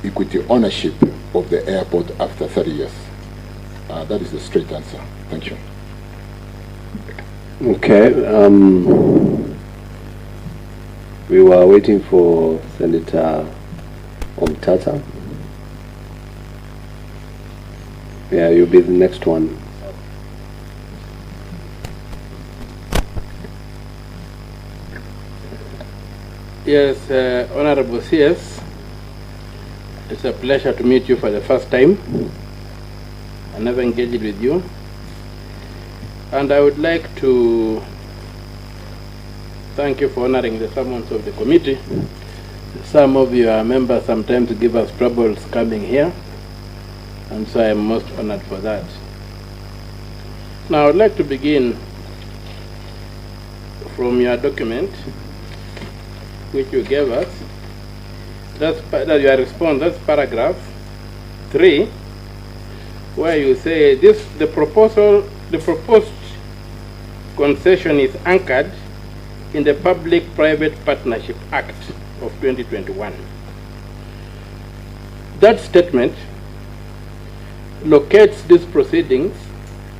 equity ownership of the airport after 30 years? That is the straight answer. Thank you. Okay. We were waiting for Senator Omtata. Yeah, you'll be the next one. Yes, Honorable CS, it's a pleasure to meet you for the first time. I never engaged with you. And I would like to thank you for honoring the summons of the committee. Some of your members sometimes give us troubles coming here, and so I am most honored for that. Now I would like to begin from your document, which you gave us. That's your response. That's paragraph 3, where you say the proposed concession is anchored in the Public-Private Partnership Act of 2021. That statement locates these proceedings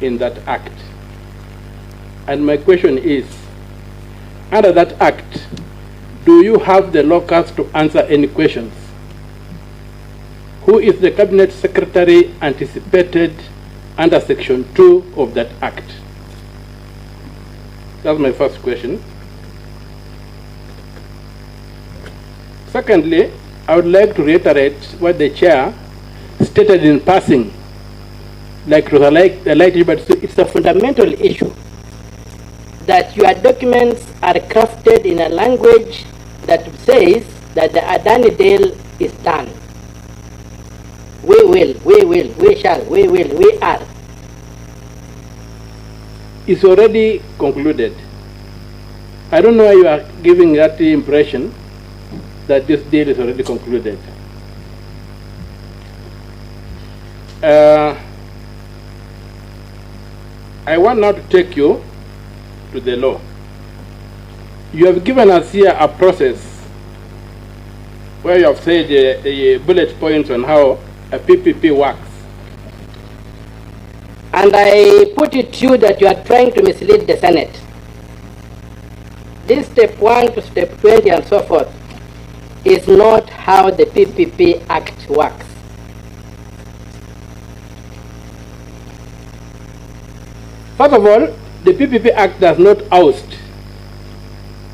in that act. And my question is, under that act, do you have the locus to answer any questions? Who is the Cabinet Secretary anticipated under Section 2 of that act? That's my first question. Secondly, I would like to reiterate what the chair stated in passing, like it's a fundamental issue that your documents are crafted in a language that says that the Adani deal is done. We will, we shall, we will, we are. It's already concluded. I don't know why you are giving that impression that this deal is already concluded. I want now to take you to the law. You have given us here a process where you have said the bullet points on how a PPP works. And I put it to you that you are trying to mislead the Senate. This step 1 to step 20 and so forth is not how the PPP Act works. First of all, the PPP Act does not oust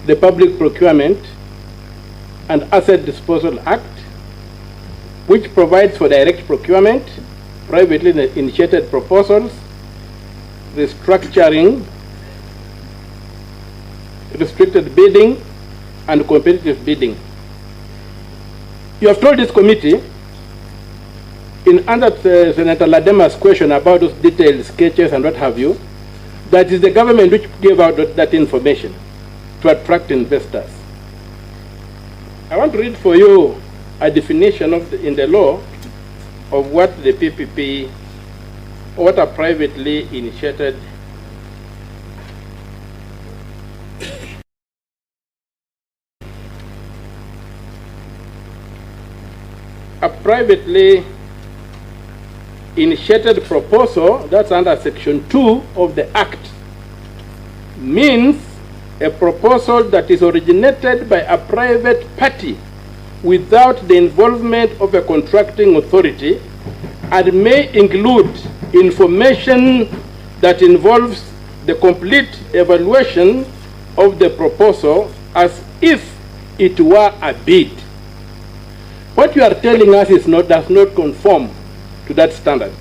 the Public Procurement and Asset Disposal Act, which provides for direct procurement, privately initiated proposals, restructuring, restricted bidding, and competitive bidding. You have told this committee, in answer to Senator Ladema's question about those detailed sketches and what have you, that is the government which gave out that information to attract investors. I want to read for you a definition in the law of what the PPP, or what a privately initiated initiated proposal, that's under Section 2 of the Act, means a proposal that is originated by a private party without the involvement of a contracting authority and may include information that involves the complete evaluation of the proposal as if it were a bid. What you are telling us does not conform to that standard.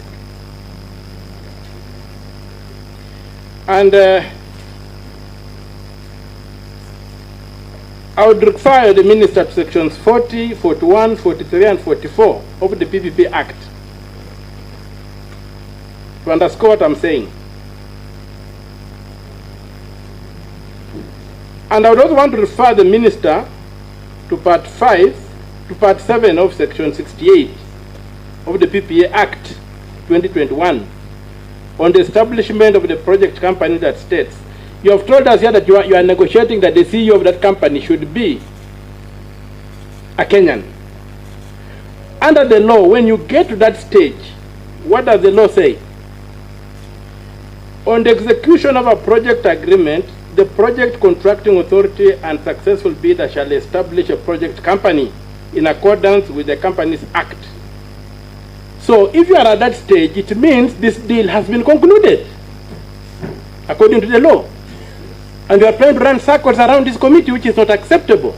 And I would refer the Minister to sections 40, 41, 43, and 44 of the PPP Act to underscore what I'm saying. And I would also want to refer the Minister to Part 7 of Section 68 of the PPA Act 2021 on the establishment of the project company that states, you have told us here that you are negotiating that the CEO of that company should be a Kenyan. under the law, when you get to that stage, what does the law say? On the execution of a project agreement, the project contracting authority and successful bidder shall establish a project company in accordance with the Companies Act. So if you are at that stage, it means this deal has been concluded according to the law. And you are trying to run circles around this committee, which is not acceptable.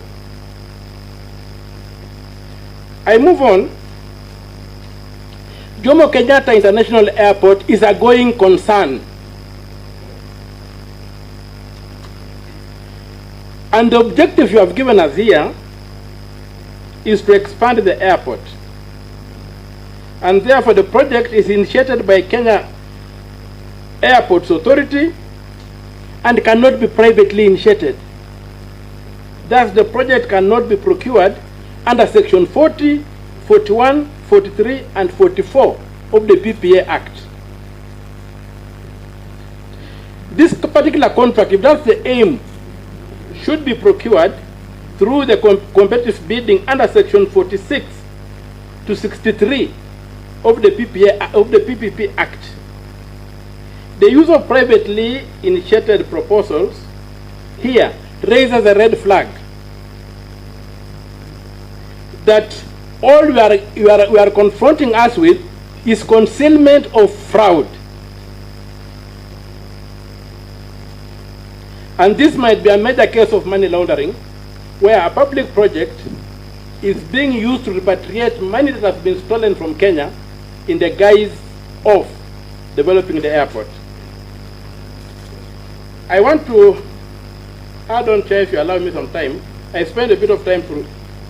I move on. Jomo Kenyatta International Airport is a going concern. And the objective you have given us here is to expand the airport. And therefore the project is initiated by Kenya Airports Authority and cannot be privately initiated. Thus the project cannot be procured under section 40, 41, 43 and 44 of the PPP Act. This particular contract, if that's the aim, should be procured through the competitive bidding under section 46 to 63 of the PPP Act. The use of privately initiated proposals here raises a red flag that all you are confronting us with is concealment of fraud. And this might be a major case of money laundering, where a public project is being used to repatriate money that has been stolen from Kenya in the guise of developing the airport. I want to add on, Chair, if you allow me some time. I spent a bit of time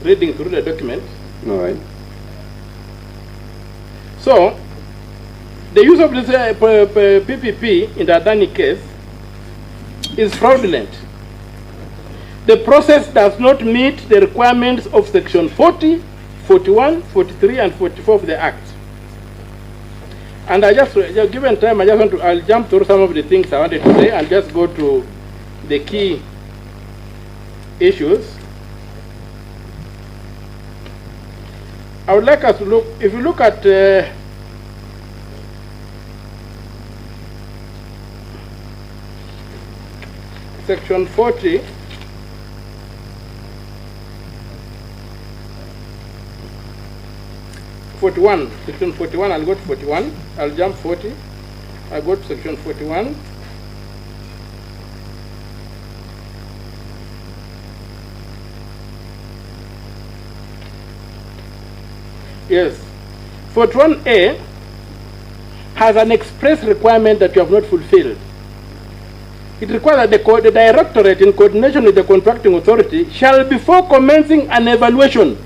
reading through the document. All right. So, the use of this PPP in the Adani case is fraudulent. The process does not meet the requirements of section 40, 41, 43 and 44 of the Act. And I just, given time, I'll jump through some of the things I wanted to say and just go to the key issues. I would like us to look, if you look at section 40, section 41, I'll go to 41, I'll jump 40, I'll go to section 41. Yes, 41A has an express requirement that you have not fulfilled. It requires that the directorate, in coordination with the contracting authority, shall before commencing an evaluation.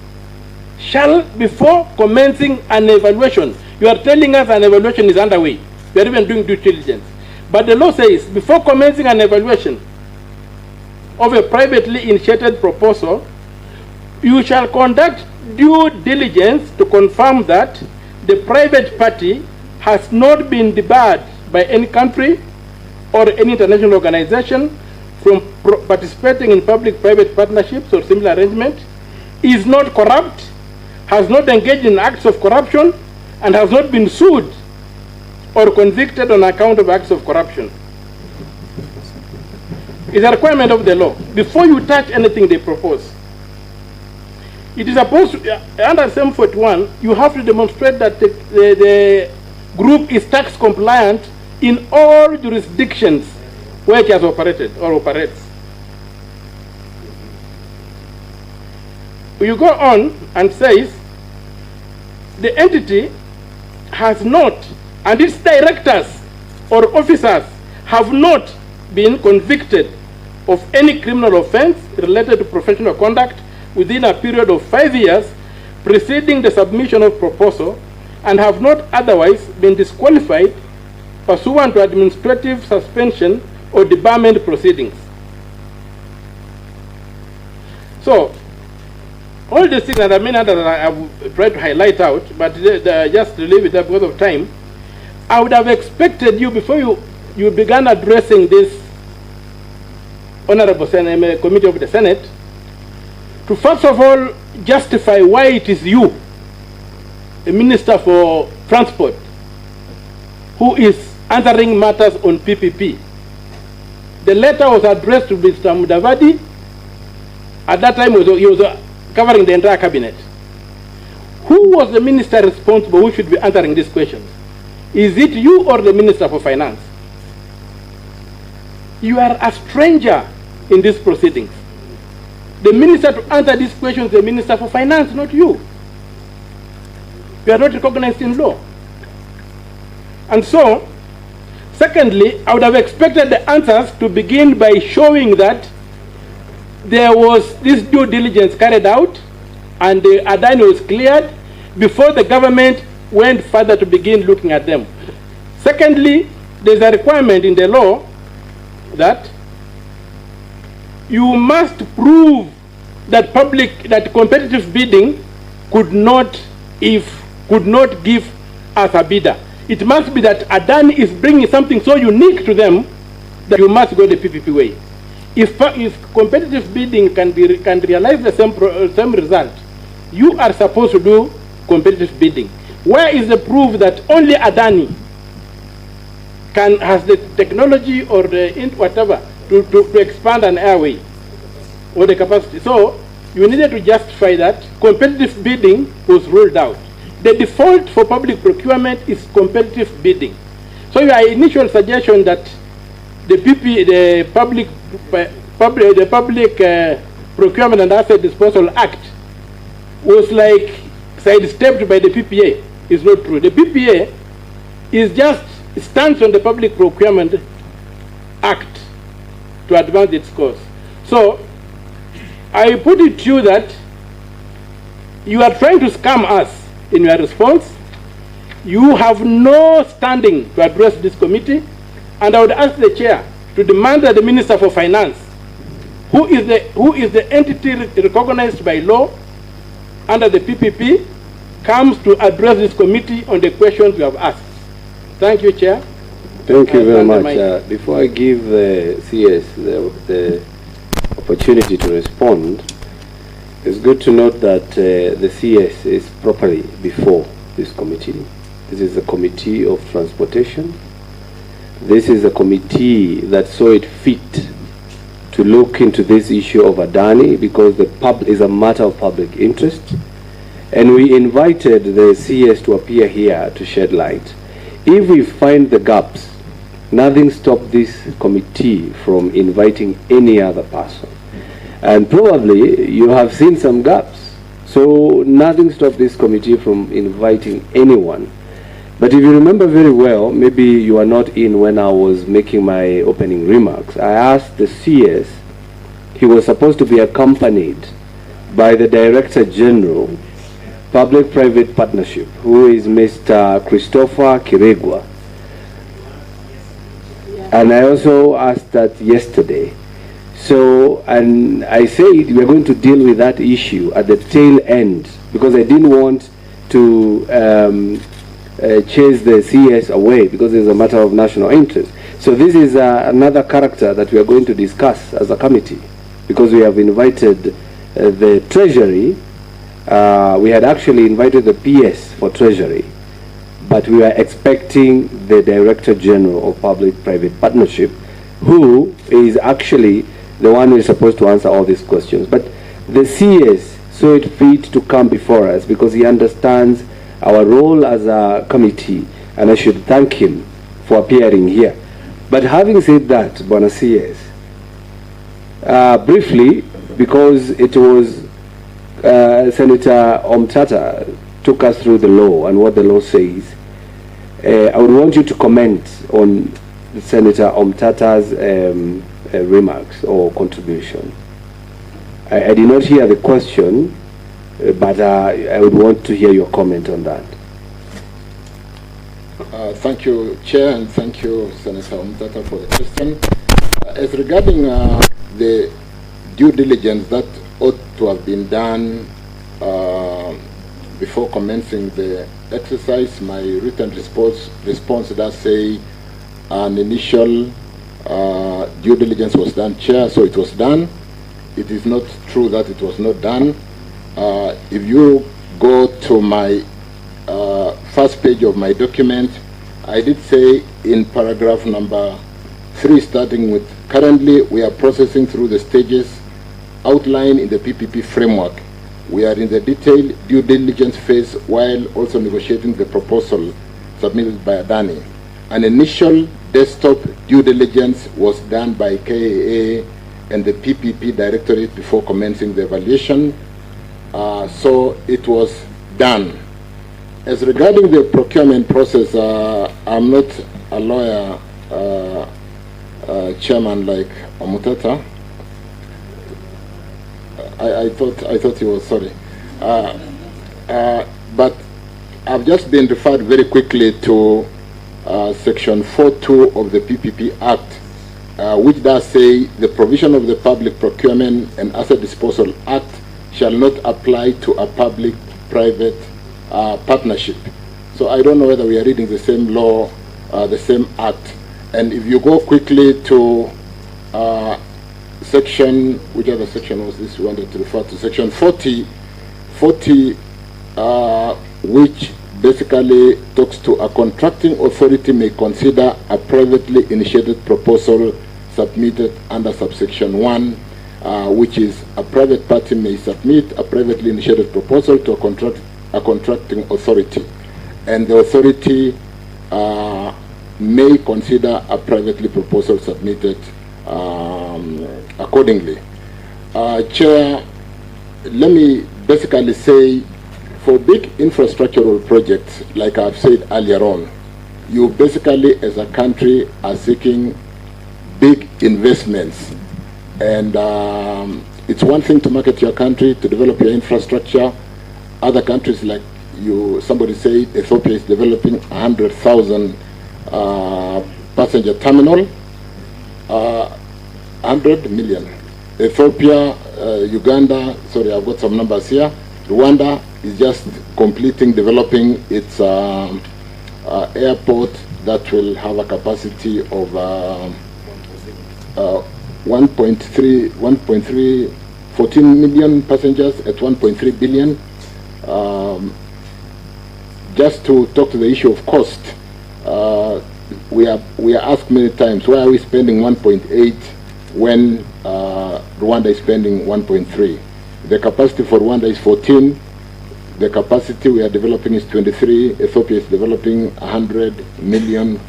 You are telling us an evaluation is underway. We are even doing due diligence. But the law says, before commencing an evaluation of a privately initiated proposal, you shall conduct due diligence to confirm that the private party has not been debarred by any country or any international organization from participating in public-private partnerships or similar arrangement, is not corrupt, has not engaged in acts of corruption, and has not been sued or convicted on account of acts of corruption. It's a requirement of the law. Before you touch anything they propose, it is supposed to, under SEM 41, you have to demonstrate that the group is tax compliant in all jurisdictions where it has operated or operates. You go on and says, the entity has not, and its directors or officers have not been convicted of any criminal offense related to professional conduct within a period of 5 years preceding the submission of proposal, and have not otherwise been disqualified pursuant to administrative suspension or debarment proceedings. So, all these things, and I mean that I have tried to highlight out, but just to leave it up because of time, I would have expected you, before you began addressing this Honorable Committee of the Senate, to first of all justify why it is you a minister for transport, who is answering matters on PPP. The letter was addressed to Mr. Mudavadi. At that time, he was covering the entire cabinet. Who was the minister responsible who should be answering these questions? Is it you or the Minister for Finance? You are a stranger in these proceedings. The minister to answer these questions is the Minister for Finance, not you. You are not recognized in law. And so, secondly, I would have expected the answers to begin by showing that there was this due diligence carried out and the Adani was cleared before the government went further to begin looking at them. Secondly, there's a requirement in the law that you must prove that competitive bidding could not give us a bidder. It must be that Adani is bringing something so unique to them that you must go the PPP way. If competitive bidding can realize the same result, you are supposed to do competitive bidding. Where is the proof that only Adani has the technology or the whatever to expand an airway or the capacity? So you needed to justify that competitive bidding was ruled out. The default for public procurement is competitive bidding. So your initial suggestion that the Public Procurement and Asset Disposal Act was like sidestepped by the PPA is not true. The PPA is just stands on the Public Procurement Act to advance its cause. So I put it to you that you are trying to scam us in your response. You have no standing to address this committee, and I would ask the chair to demand that the Minister for Finance, who is the entity recognized by law under the PPP, comes to address this committee on the questions you have asked. Thank you, Chair. Thank you very much. Before I give the CS the opportunity to respond, it's good to note that the CS is properly before this committee. This is a committee of transportation. This is a committee that saw it fit to look into this issue of Adani because the is a matter of public interest. And we invited the CS to appear here to shed light. If we find the gaps, nothing stops this committee from inviting any other person. And probably you have seen some gaps. So nothing stops this committee from inviting anyone. But if you remember very well, maybe you were not in when I was making my opening remarks. I asked the CS, he was supposed to be accompanied by the Director General, Public-Private Partnership, who is Mr. Christopher Kiregwa. And I also asked that yesterday. So, and I said we are going to deal with that issue at the tail end because I didn't want to chase the CS away because it's a matter of national interest. So this is another character that we are going to discuss as a committee because we have invited the Treasury. We had actually invited the PS for Treasury, but we are expecting the Director General of Public-Private Partnership, who is actually the one who is supposed to answer all these questions. But the CS saw it fit to come before us because he understands our role as a committee, and I should thank him for appearing here. But having said that, Bwana CS, briefly, because it was Senator Omtata took us through the law and what the law says, I would want you to comment on Senator Omtata's remarks or contribution. I did not hear the question, but I would want to hear your comment on that. Thank you, Chair, and thank you, Senator Omtata, for the question. As regarding the due diligence that ought to have been done before commencing the exercise, my written response does say an initial due diligence was done, Chair, so it was done. It is not true that it was not done. If you go to my first page of my document, I did say in paragraph number 3, starting with, currently we are processing through the stages outlined in the PPP framework. We are in the detailed due diligence phase while also negotiating the proposal submitted by Adani. An initial desktop due diligence was done by KAA and the PPP Directorate before commencing the evaluation. So it was done. As regarding the procurement process, I'm not a lawyer, chairman like Mutata. I thought he was, sorry. But I've just been referred very quickly to section 4.2 of the PPP Act, which does say the provision of the Public Procurement and Asset Disposal Act shall not apply to a public-private partnership. So I don't know whether we are reading the same law, the same act. And if you go quickly to section, which other section was this we wanted to refer to? Section 40, which basically talks to a contracting authority may consider a privately initiated proposal submitted under subsection 1, which is a private party may submit a privately initiated proposal to a contracting authority, and the authority may consider a privately proposal submitted accordingly. Chair, let me basically say, for big infrastructural projects, like I've said earlier on, you basically as a country are seeking big investments. And it's one thing to market your country, to develop your infrastructure. Other countries, like somebody said, Ethiopia is developing 100,000 passenger terminal, 100 million. Ethiopia, Uganda, sorry, I've got some numbers here. Rwanda is just completing developing its airport that will have a capacity of 14 million passengers at 1.3 billion. Just to talk to the issue of cost, we are asked many times, why are we spending 1.8 when Rwanda is spending 1.3? The capacity for Rwanda is 14. The capacity we are developing is 23. Ethiopia is developing 100 million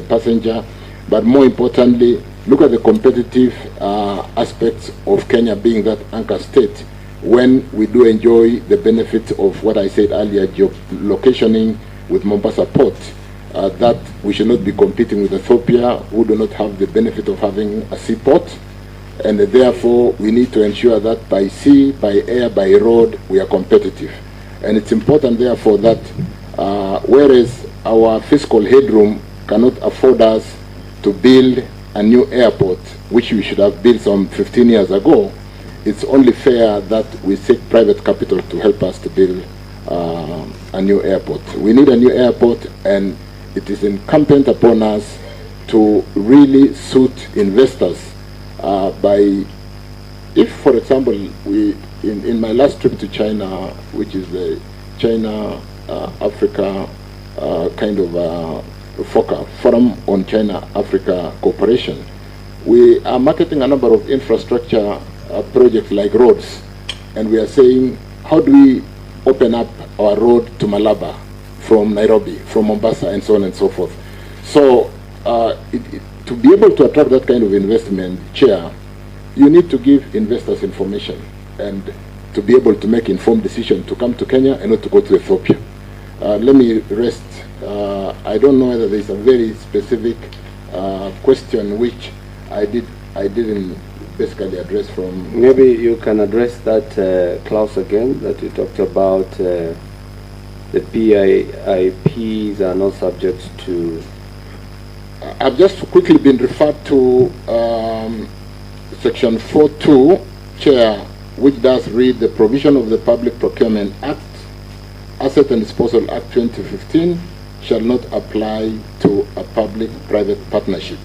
passenger. But more importantly, look at the competitive aspects of Kenya being that anchor state, when we do enjoy the benefits of what I said earlier, geolocationing with Mombasa Port, that we should not be competing with Ethiopia, who do not have the benefit of having a seaport. And therefore, we need to ensure that by sea, by air, by road, we are competitive. And it's important, therefore, that whereas our fiscal headroom cannot afford us to build a new airport, which we should have built some 15 years ago, it's only fair that we seek private capital to help us to build a new airport. We need a new airport, and it is incumbent upon us to really suit investors by, if, for example, in my last trip to China, which is the China-Africa kind of forum on China-Africa cooperation, we are marketing a number of infrastructure projects like roads, and we are saying, how do we open up our road to Malaba from Nairobi, from Mombasa, and so on and so forth. So to be able to attract that kind of investment, Chair, you need to give investors information and to be able to make informed decisions to come to Kenya and not to go to Ethiopia. Let me rest. I don't know whether there is a very specific question which I didn't basically address from. Maybe you can address that clause again that you talked about. The PIPs are not subject to. I've just quickly been referred to section 4.2, Chair, which does read the provision of the Public Procurement Act, Asset and Disposal Act 2015 shall not apply to a public-private partnership.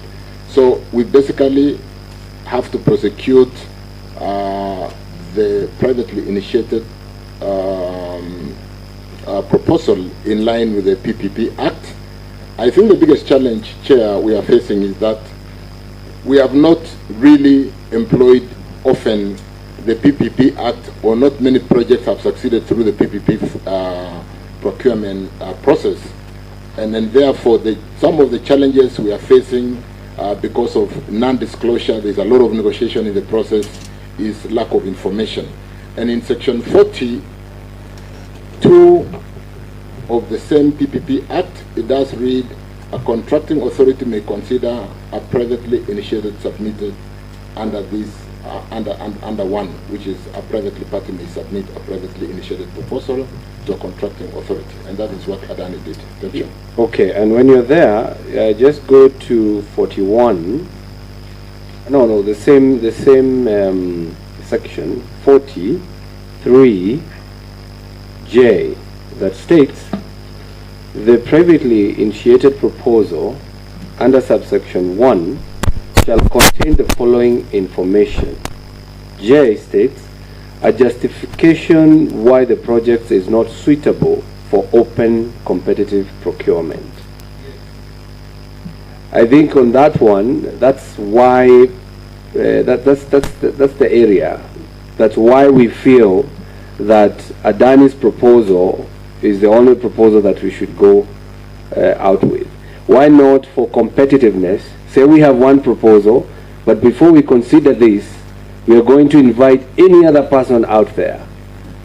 So we basically have to prosecute the privately initiated proposal in line with the PPP Act. I think the biggest challenge, Chair, we are facing is that we have not really employed often the PPP Act, or not many projects have succeeded through the PPP procurement process. And then therefore, some of the challenges we are facing because of non-disclosure, there's a lot of negotiation in the process, is lack of information. And in section 42 of the same PPP Act, it does read, a contracting authority may consider a privately initiated submitted under this, under one, which is a privately party may submit a privately initiated proposal to a contracting authority. And that is what Adani did. Thank you. Okay, and when you're there, just go to 41. No, the same section 43J that states the privately initiated proposal under subsection 1 shall contain the following information. J states a justification why the project is not suitable for open competitive procurement. I think on that one, that's why that's the area. That's why we feel that Adani's proposal is the only proposal that we should go out with. Why not for competitiveness? Say we have one proposal, but before we consider this, we are going to invite any other person out there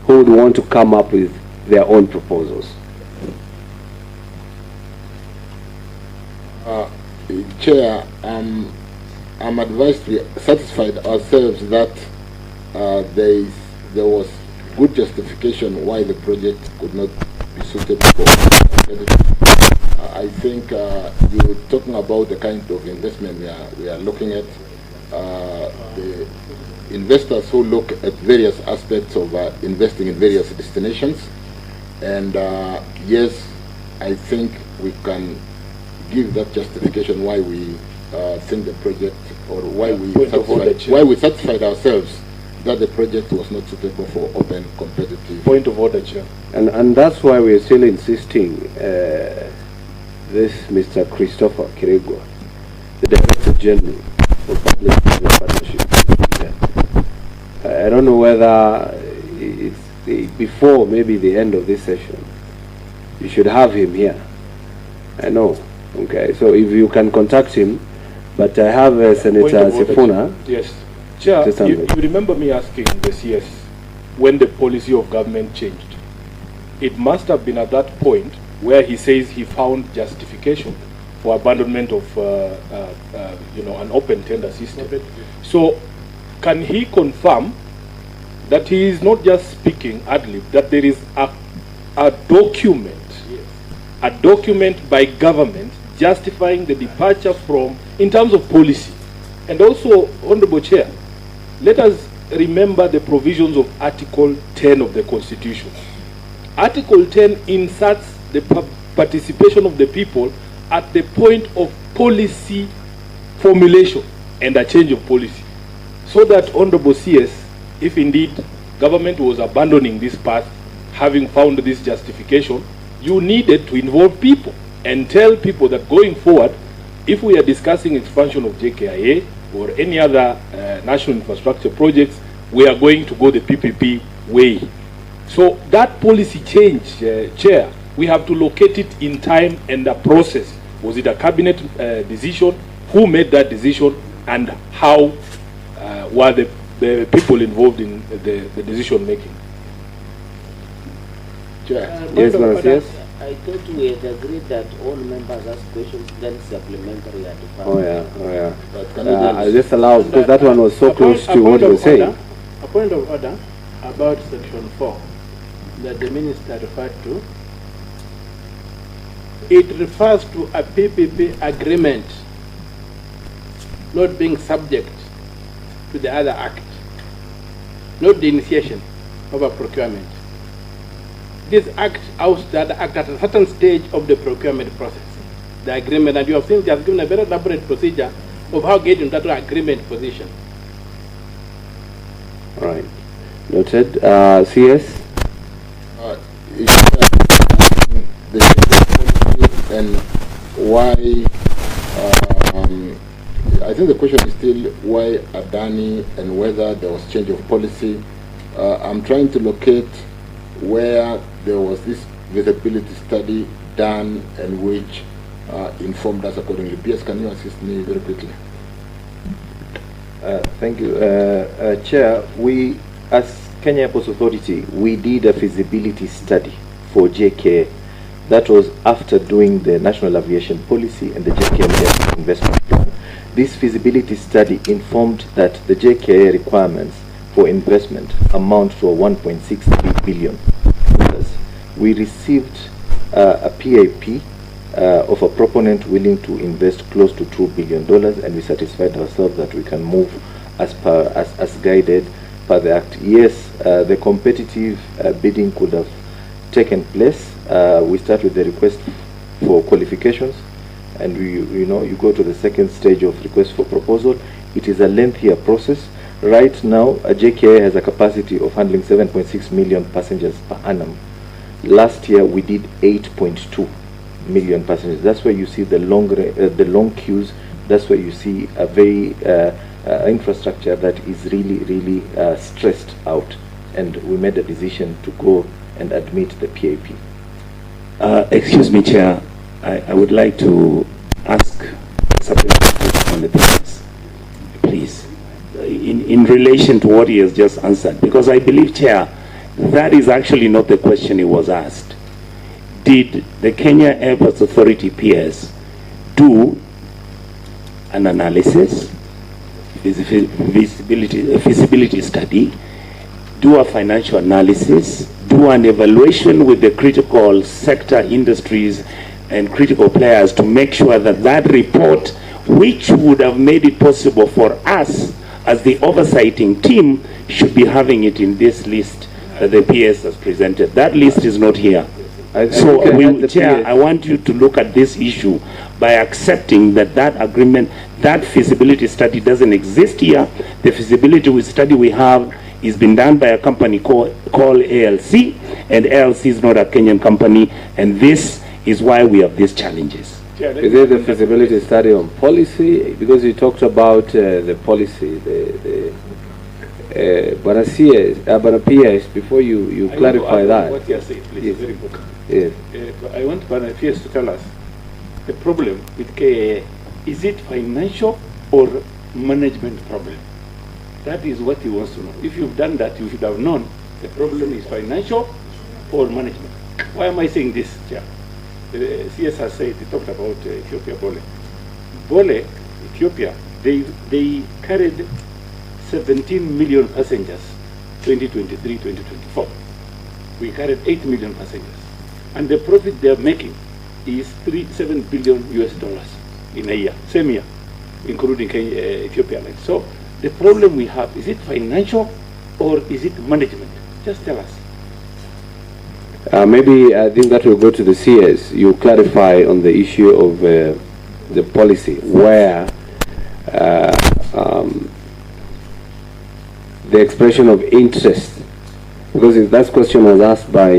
who would want to come up with their own proposals. Chair, I'm advised we satisfied ourselves that there was good justification why the project could not be suitable for I think you're talking about the kind of investment we are looking at. The investors who look at various aspects of investing in various destinations. And yes, I think we can give that justification why we think the project, or why we satisfied ourselves that the project was not suitable for open competitive. Point of order, Chair. And that's why we're still insisting this Mr. Christopher Kiregwa, the Director General for Public-Private Partnership. I don't know whether it's before maybe the end of this session. You should have him here. I know. Okay, so if you can contact him, but I have Senator Sifuna. Yes. Chair, you remember me asking the CS when the policy of government changed. It must have been at that point where he says he found justification for abandonment of an open tender system. So can he confirm that he is not just speaking ad lib, that there is a document, a document by government justifying the departure from, in terms of policy? And also, Honorable Chair, let us remember the provisions of Article 10 of the Constitution. Article 10 inserts the participation of the people at the point of policy formulation and a change of policy. So that, Honorable CS, if indeed government was abandoning this path, having found this justification, you needed to involve people and tell people that going forward, if we are discussing expansion of JKIA or any other national infrastructure projects, we are going to go the PPP way. So that policy change, Chair, we have to locate it in time and the process. Was it a cabinet decision? Who made that decision? And how were the people involved in the decision making? Chair. Yes, yes. I thought we had agreed that all members ask questions, then supplementary are defined. Oh yeah. I'll just allow, because that one was so close to what you were saying. A point of order about section 4 that the minister referred to. It refers to a PPP agreement not being subject to the other act, not the initiation of a procurement. This act outs the other act at a certain stage of the procurement process. The agreement, and you have seen, they have given a very elaborate procedure of how getting that agreement position. All right. Noted. CS? why, I think the question is still why Adani and whether there was change of policy. I'm trying to locate where there was this visibility study done and which informed us accordingly. PS, can you assist me very quickly? Thank you. Chair, we, as Kenya Airports Authority, we did a feasibility study for Jkia. That was after doing the National Aviation Policy and the Jkia investment plan. This feasibility study informed that the Jkia requirements for investment amount to $1.63 billion. We received a PAP of a proponent willing to invest close to $2 billion, and we satisfied ourselves that we can move as guided per the Act. Yes, the competitive bidding could have taken place. We start with the request for qualifications, and you go to the second stage of request for proposal. It is a lengthier process. Right now, Jkia has a capacity of handling 7.6 million passengers per annum. Last year, we did 8.2 million passengers. That's why you see the long queues. That's why you see a very infrastructure that is really stressed out. And we made a decision to go and admit the PAP. Excuse me, Chair. I would like to ask something on the business, please, in relation to what he has just answered, because I believe, Chair, that is actually not the question he was asked. Did the Kenya Airports Authority PS do an analysis, feasibility study, do a financial analysis, do an evaluation with the critical sector industries and critical players to make sure that that report, which would have made it possible for us as the oversighting team, should be having it in this list that the PS has presented? That list is not here. Chair, I want you to look at this issue by accepting that that agreement, that feasibility study doesn't exist here. The feasibility study we have is been done by a company called ALC, and ALC is not a Kenyan company, and this is why we have these challenges. Is it the feasibility study on policy? Because you talked about the policy, but PS, before you clarify that. What you are saying, please, yes. Very important. Yes. I want PS to tell us the problem with KAA. Is it financial or management problem? That is what he wants to know. If you've done that, you should have known the problem is financial or management. Why am I saying this, Chair? The CS has said, he talked about Ethiopia Bole. Bole, Ethiopia, they carried 17 million passengers 2023-2024. We carried 8 million passengers. And the profit they are making is $7 billion in a year, same year, including Ethiopia. So the problem we have, is it financial or is it management? Just tell us. Maybe I think that will go to the CS. You clarify on the issue of the policy, where the expression of interest, because that question was asked by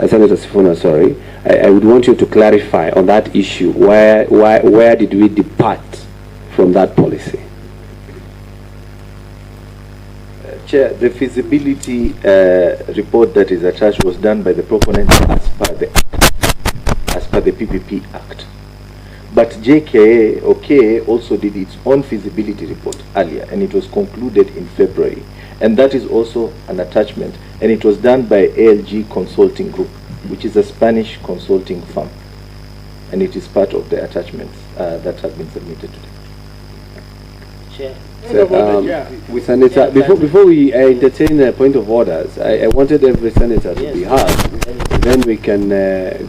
Senator Sifuna, sorry. I would want you to clarify on that issue, where did we depart from that policy? Chair, the feasibility report that is attached was done by the proponent as per the PPP Act. But Jkia or KA also did its own feasibility report earlier, and it was concluded in February. And that is also an attachment, and it was done by ALG Consulting Group, which is a Spanish consulting firm, and it is part of the attachments that have been submitted today. Chair. With Senator, before we entertain a point of orders, I wanted every senator to be heard. Then we can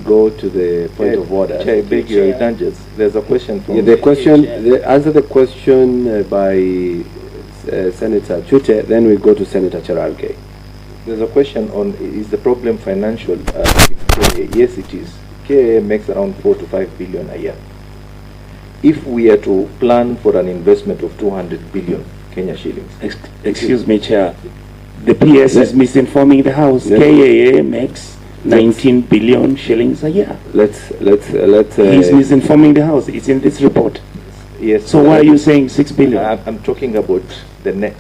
go to the point of order. Chair, I beg your indulgence. There's a question from answer the question by Senator Chute, then we go to Senator Cherargei. There's a question on, is the problem financial? Yes, it is. KA makes around 4 to 5 billion a year. If we are to plan for an investment of 200 billion Kenya shillings. Excuse me, Chair. The PS is misinforming the House. Yes. KAA makes 19 billion shillings a year. Let's He's misinforming the House. It's in this report. Yes. So why are you saying 6 billion? I'm talking about the net.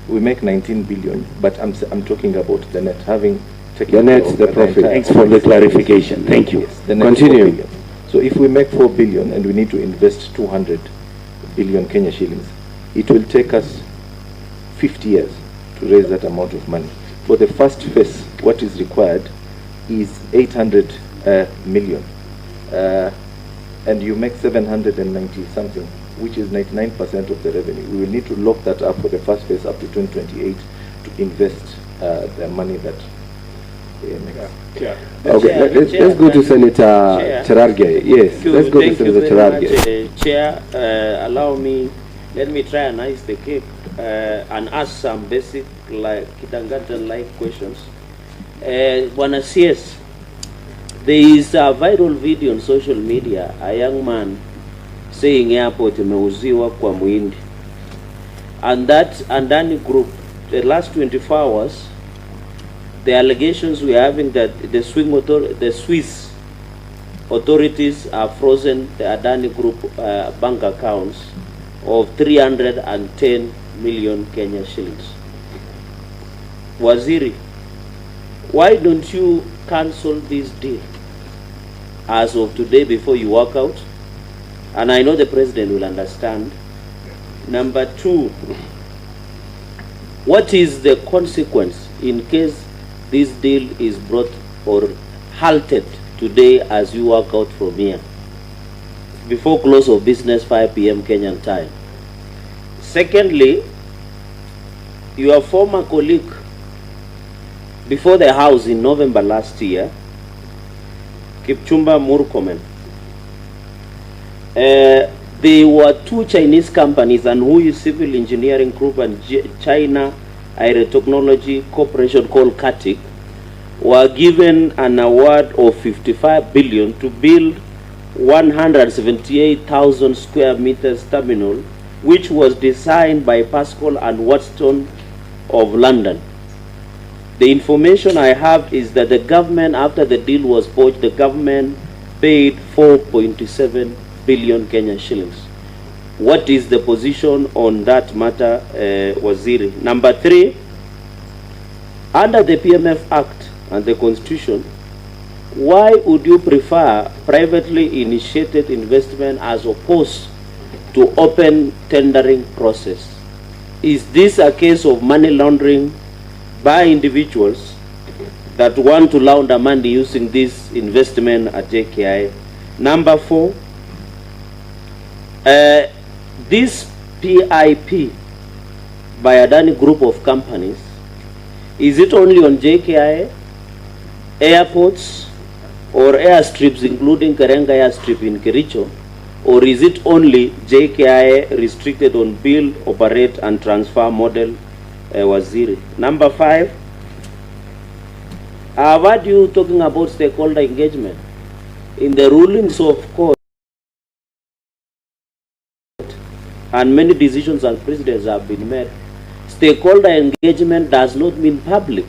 We make 19 billion, but I'm talking about the net, having taken the net, the profit. Thanks for the clarification. Thank you. Yes, the net. Continue. So if we make 4 billion and we need to invest 200 billion Kenya shillings, it will take us 50 years to raise that amount of money. For the first phase, what is required is 800 million. And you make 790 something, which is 99% of the revenue. We will need to lock that up for the first phase up to 2028 to invest the money that they make. Okay, let's go to Senator Cherargei. Yes, let's go to Senator Cherargei. Chair, allow me, let me try and ice the cake and ask some basic, like kindergarten-like questions. Bwana CS, there is a viral video on social media, a young man saying airport imeuziwa kwa muhindi. And that Adani group, the last 24 hours, the allegations we are having that the Swiss authorities have frozen the Adani group bank accounts of 310 million Kenya shillings. Waziri, why don't you cancel this deal as of today before you walk out? And I know the president will understand. Number two, what is the consequence in case this deal is brought or halted today as you walk out from here before close of business 5 p.m. Kenyan time? Secondly, your former colleague before the House in November last year, Kipchumba Murkomen, there were 2 Chinese companies and who is Civil Engineering Group and China Aerotechnology Corporation called CATIC were given an award of 55 billion to build 178,000 square meters terminal, which was designed by Pascal and Watson of London. The information I have is that the government, after the deal was forged, the government paid 4.7 billion Kenya shillings. What is the position on that matter, Waziri? Number 3, under the PMF Act and the Constitution, why would you prefer privately initiated investment as opposed to open tendering process? Is this a case of money laundering by individuals that want to launder money using this investment at Jkia? Number 4, this PIP by Adani group of companies, is it only on Jkia, airports or airstrips including Karenga airstrip in Kericho, or is it only Jkia restricted on build, operate and transfer model, Waziri? Number 5, I've heard you talking about stakeholder engagement. In the rulings of court and many decisions and precedents have been made, stakeholder engagement does not mean public.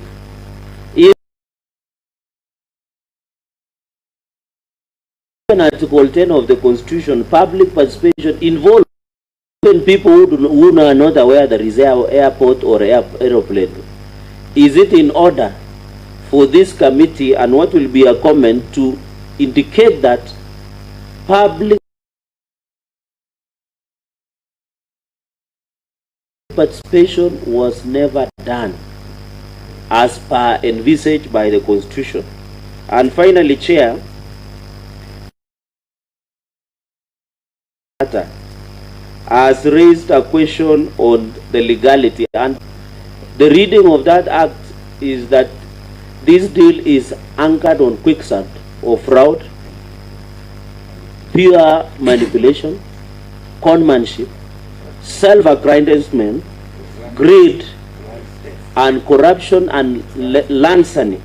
Even Article 10 of the Constitution, public participation involves even people who are not aware there is an airport or aeroplane. Is it in order for this committee, and what will be a comment, to indicate that public participation was never done as per envisaged by the Constitution? And finally, Chair, has raised a question on the legality, and the reading of that act is that this deal is anchored on quicksand of fraud, pure manipulation, conmanship, self-aggrandizement, greed, and corruption and larceny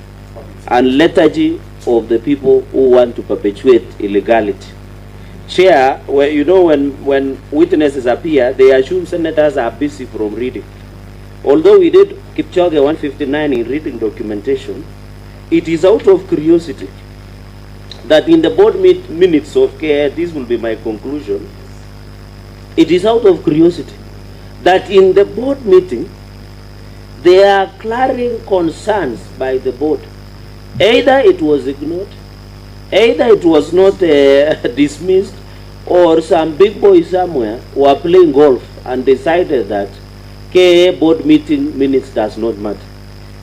and lethargy of the people who want to perpetuate illegality. Chair, where you know when witnesses appear, they assume senators are busy from reading. Although we did Kipchoge 159 in reading documentation, it is out of curiosity that in the board minutes of KA, this will be my conclusion, it is out of curiosity that in the board meeting, there are glaring concerns by the board. Either it was ignored, either it was not dismissed, or some big boy somewhere were playing golf and decided that KA board meeting minutes does not matter.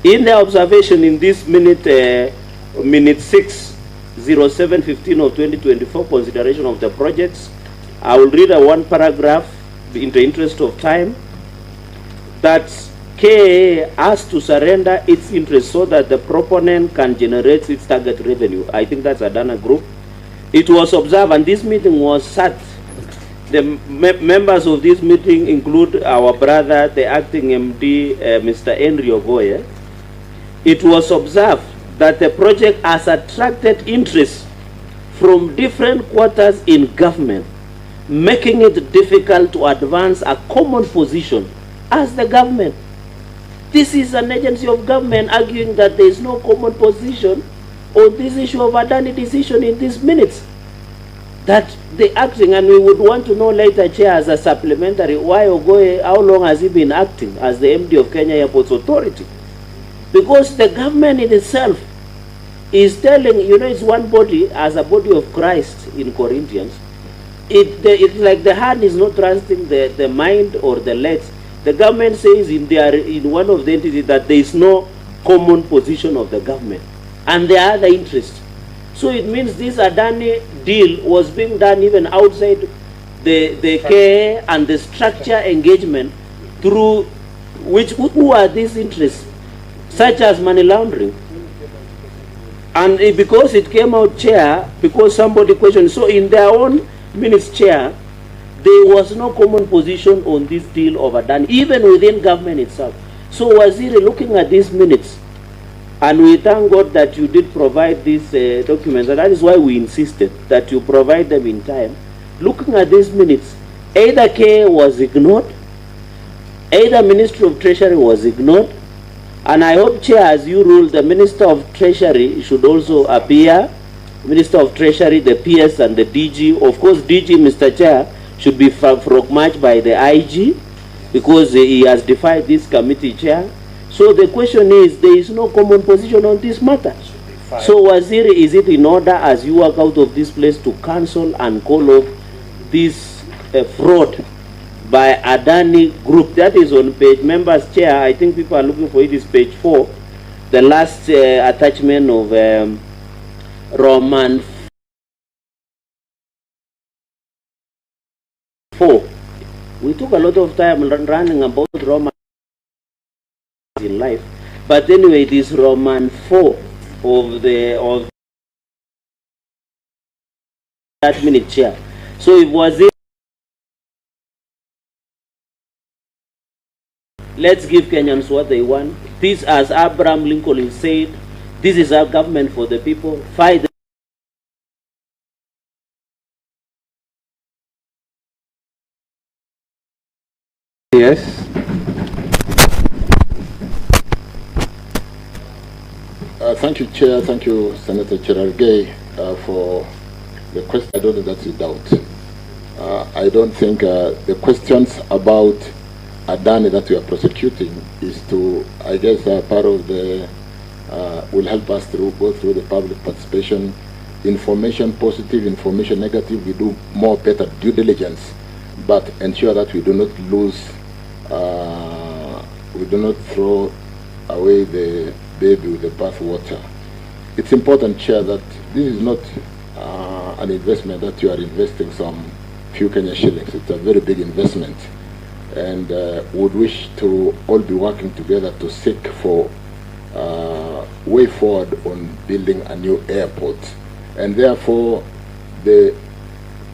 In the observation in this minute 6/07/15 of 2024, consideration of the projects, I will read one paragraph in the interest of time, that KA has to surrender its interest so that the proponent can generate its target revenue. I think that's Adani Group. It was observed, and this meeting was sat. The members of this meeting include our brother, the acting MD, Mr. Henry Ogoye. It was observed that the project has attracted interest from different quarters in government, making it difficult to advance a common position as the government. This is an agency of government arguing that there is no common position on this issue of Adani decision in these minutes. That the acting, and we would want to know later, Chair, as a supplementary, why Ogoye, how long has he been acting as the MD of Kenya Airports Authority? Because the government in itself is telling, you know, it's one body, as a body of Christ in Corinthians. It's like the hand is not trusting the mind or the legs. The government says in one of the entities that there is no common position of the government, and there are other interests. So it means this Adani deal was being done even outside the care and the structure engagement through which, who are these interests, such as money laundering. And because it came out, Chair, because somebody questioned, so in their own minutes, Chair, there was no common position on this deal of Adani, even within government itself. So Waziri, looking at these minutes, and we thank God that you did provide these documents, and that is why we insisted that you provide them in time. Looking at these minutes, either K was ignored, either Ministry of Treasury was ignored, and I hope, Chair, as you rule, the Minister of Treasury should also appear, Minister of Treasury, the PS and the DG. Of course, DG, Mr. Chair, should be frog-marched by the IG, because he has defied this committee, Chair. So the question is, there is no common position on this matter. So Waziri, is it in order, as you walk out of this place, to cancel and call off this fraud by Adani Group? That is on page, members, Chair, I think people are looking for it, is page 4, the last attachment of Roman 4. We took a lot of time running about Roman in life, but anyway, it is Roman 4 of that minute, Chair. So it was it. Let's give Kenyans what they want. This, as Abraham Lincoln said, this is our government for the people. Fight. Yes. Thank you, Chair. Thank you, Senator Cherargei, for the question. I don't think that's a doubt. I don't think the questions about Adani that we are prosecuting is to, I guess, part of the, will help us to go through the public participation, information positive, information negative. We do more better due diligence, but ensure that we do not lose, we do not throw away the baby with the bathwater. It's important, Chair, that this is not an investment that you are investing some few Kenya shillings. It's a very big investment, and would wish to all be working together to seek for way forward on building a new airport. And therefore, the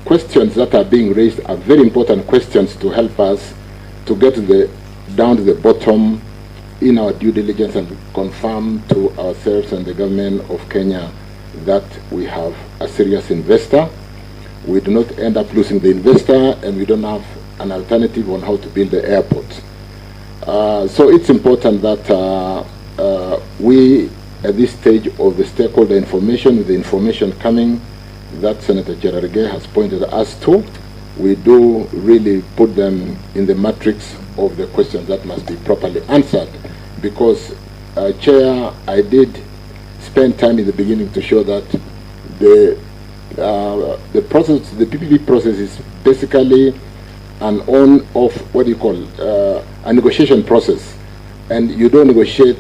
questions that are being raised are very important questions to help us to get down to the bottom in our due diligence and confirm to ourselves and the government of Kenya that we have a serious investor. We do not end up losing the investor, and we don't have an alternative on how to build the airport. So it's important that we, at this stage of the stakeholder information, with the information coming that Senator Chirchir has pointed us to, we do really put them in the matrix of the questions that must be properly answered. Because, Chair, I did spend time in the beginning to show that the process, the PPP process, is basically an on-off, what do you call, a negotiation process. And you don't negotiate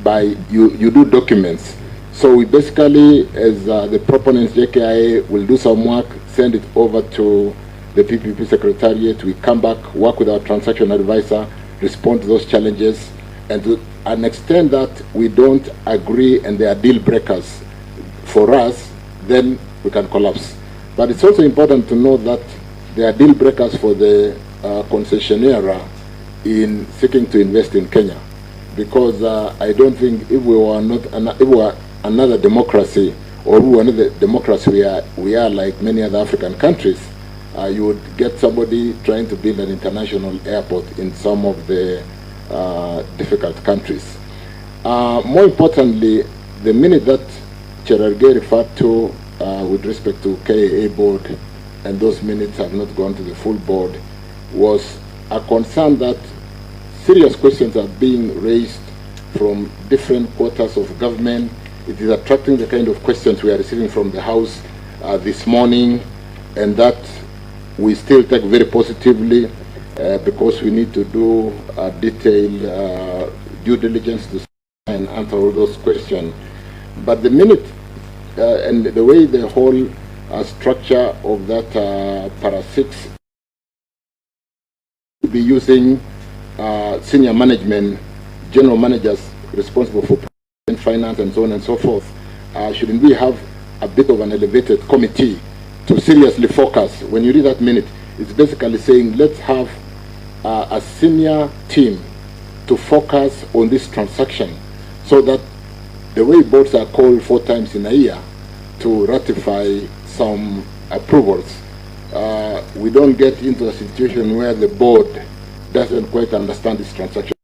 by, you do documents. So we basically, as the proponents, Jkia, will do some work, send it over to the PPP Secretariat. We come back, work with our transaction advisor, respond to those challenges, and to an extent that we don't agree and they are deal breakers for us, then we can collapse. But it's also important to know that there are deal breakers for the concessionaire in seeking to invest in Kenya. Because I don't think if we were not, if we were another democracy, or we were another democracy, we are like many other African countries, you would get somebody trying to build an international airport in some of the difficult countries. More importantly, the minute that Chirchir referred to with respect to KAA board, and those minutes have not gone to the full board, was a concern that serious questions are being raised from different quarters of government. It is attracting the kind of questions we are receiving from the House this morning, and that we still take very positively because we need to do a detailed due diligence to and answer all those questions. But the minute and the way the whole structure of that para 6 will be using senior management, general managers responsible for finance and so on and so forth, shouldn't we have a bit of an elevated committee to seriously focus? When you read that minute, it's basically saying let's have a senior team to focus on this transaction, so that the way boards are called 4 times in a year to ratify some approvals, we don't get into a situation where the board doesn't quite understand this transaction.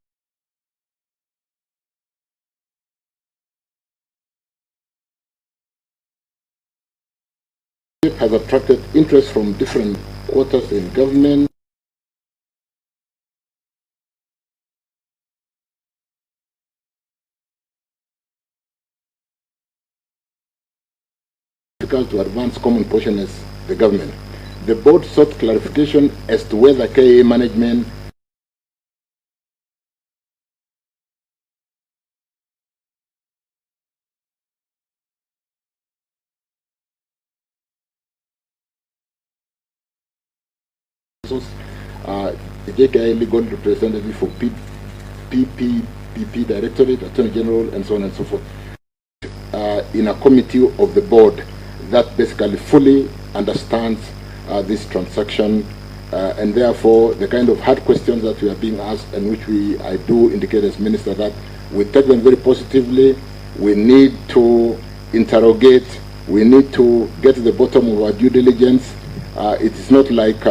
It has attracted interest from different quarters in government. Difficult to advance common position as the government. The board sought clarification as to whether KA management the Jkia legal representative for PPP Directorate, Attorney General, and so on and so forth, in a committee of the board that basically fully understands this transaction, and therefore the kind of hard questions that we are being asked, and which I do indicate as Minister that we take them very positively. We need to interrogate, we need to get to the bottom of our due diligence. It is not like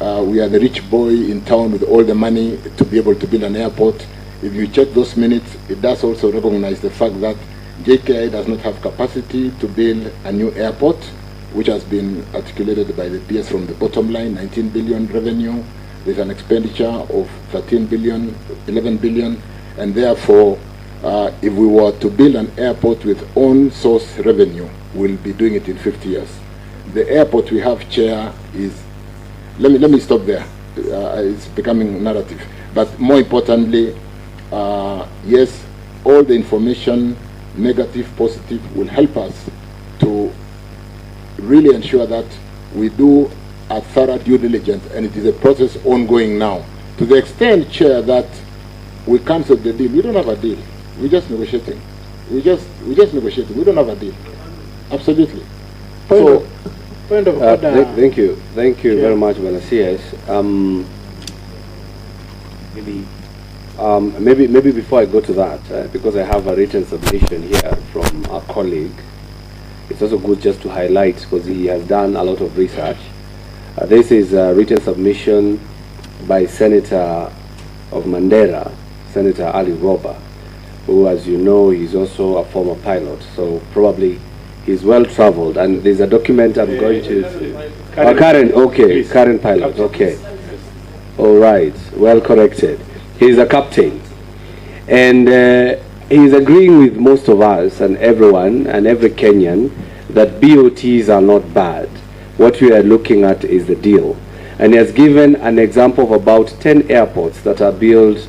we are the rich boy in town with all the money to be able to build an airport. If you check those minutes, it does also recognize the fact that Jkia does not have capacity to build a new airport, which has been articulated by the PS from the bottom line, 19 billion revenue. There's an expenditure of 13 billion, 11 billion, and therefore, if we were to build an airport with own source revenue, we'll be doing it in 50 years. The airport we have, Chair, is, let me stop there. It's becoming narrative. But more importantly, yes, all the information, negative, positive, will help us to really ensure that we do a thorough due diligence, and it is a process ongoing now. To the extent, Chair, that we cancelled the deal, we don't have a deal. We're just negotiating. We're just negotiating. We don't have a deal. Absolutely. Point of order. Thank you very much, Valasias. Maybe before I go to that, because I have a written submission here from our colleague, it's also good just to highlight, because he has done a lot of research. This is a written submission by Senator of Mandera, Senator Ali Roba, who, as you know, is also a former pilot, so probably he's well traveled. And there's a document I'm going to... Current pilot, okay. All right, well corrected. He's a captain. And he's agreeing with most of us and everyone and every Kenyan that BOTs are not bad. What we are looking at is the deal. And he has given an example of about 10 airports that are built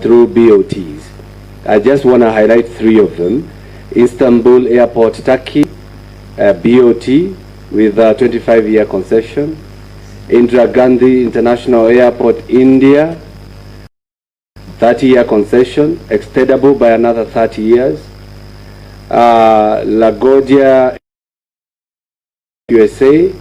through BOTs. I just want to highlight 3 of them. Istanbul Airport, Turkey, BOT with a 25-year concession. Indira Gandhi International Airport, India, 30-year concession, extendable by another 30 years. LaGuardia, USA,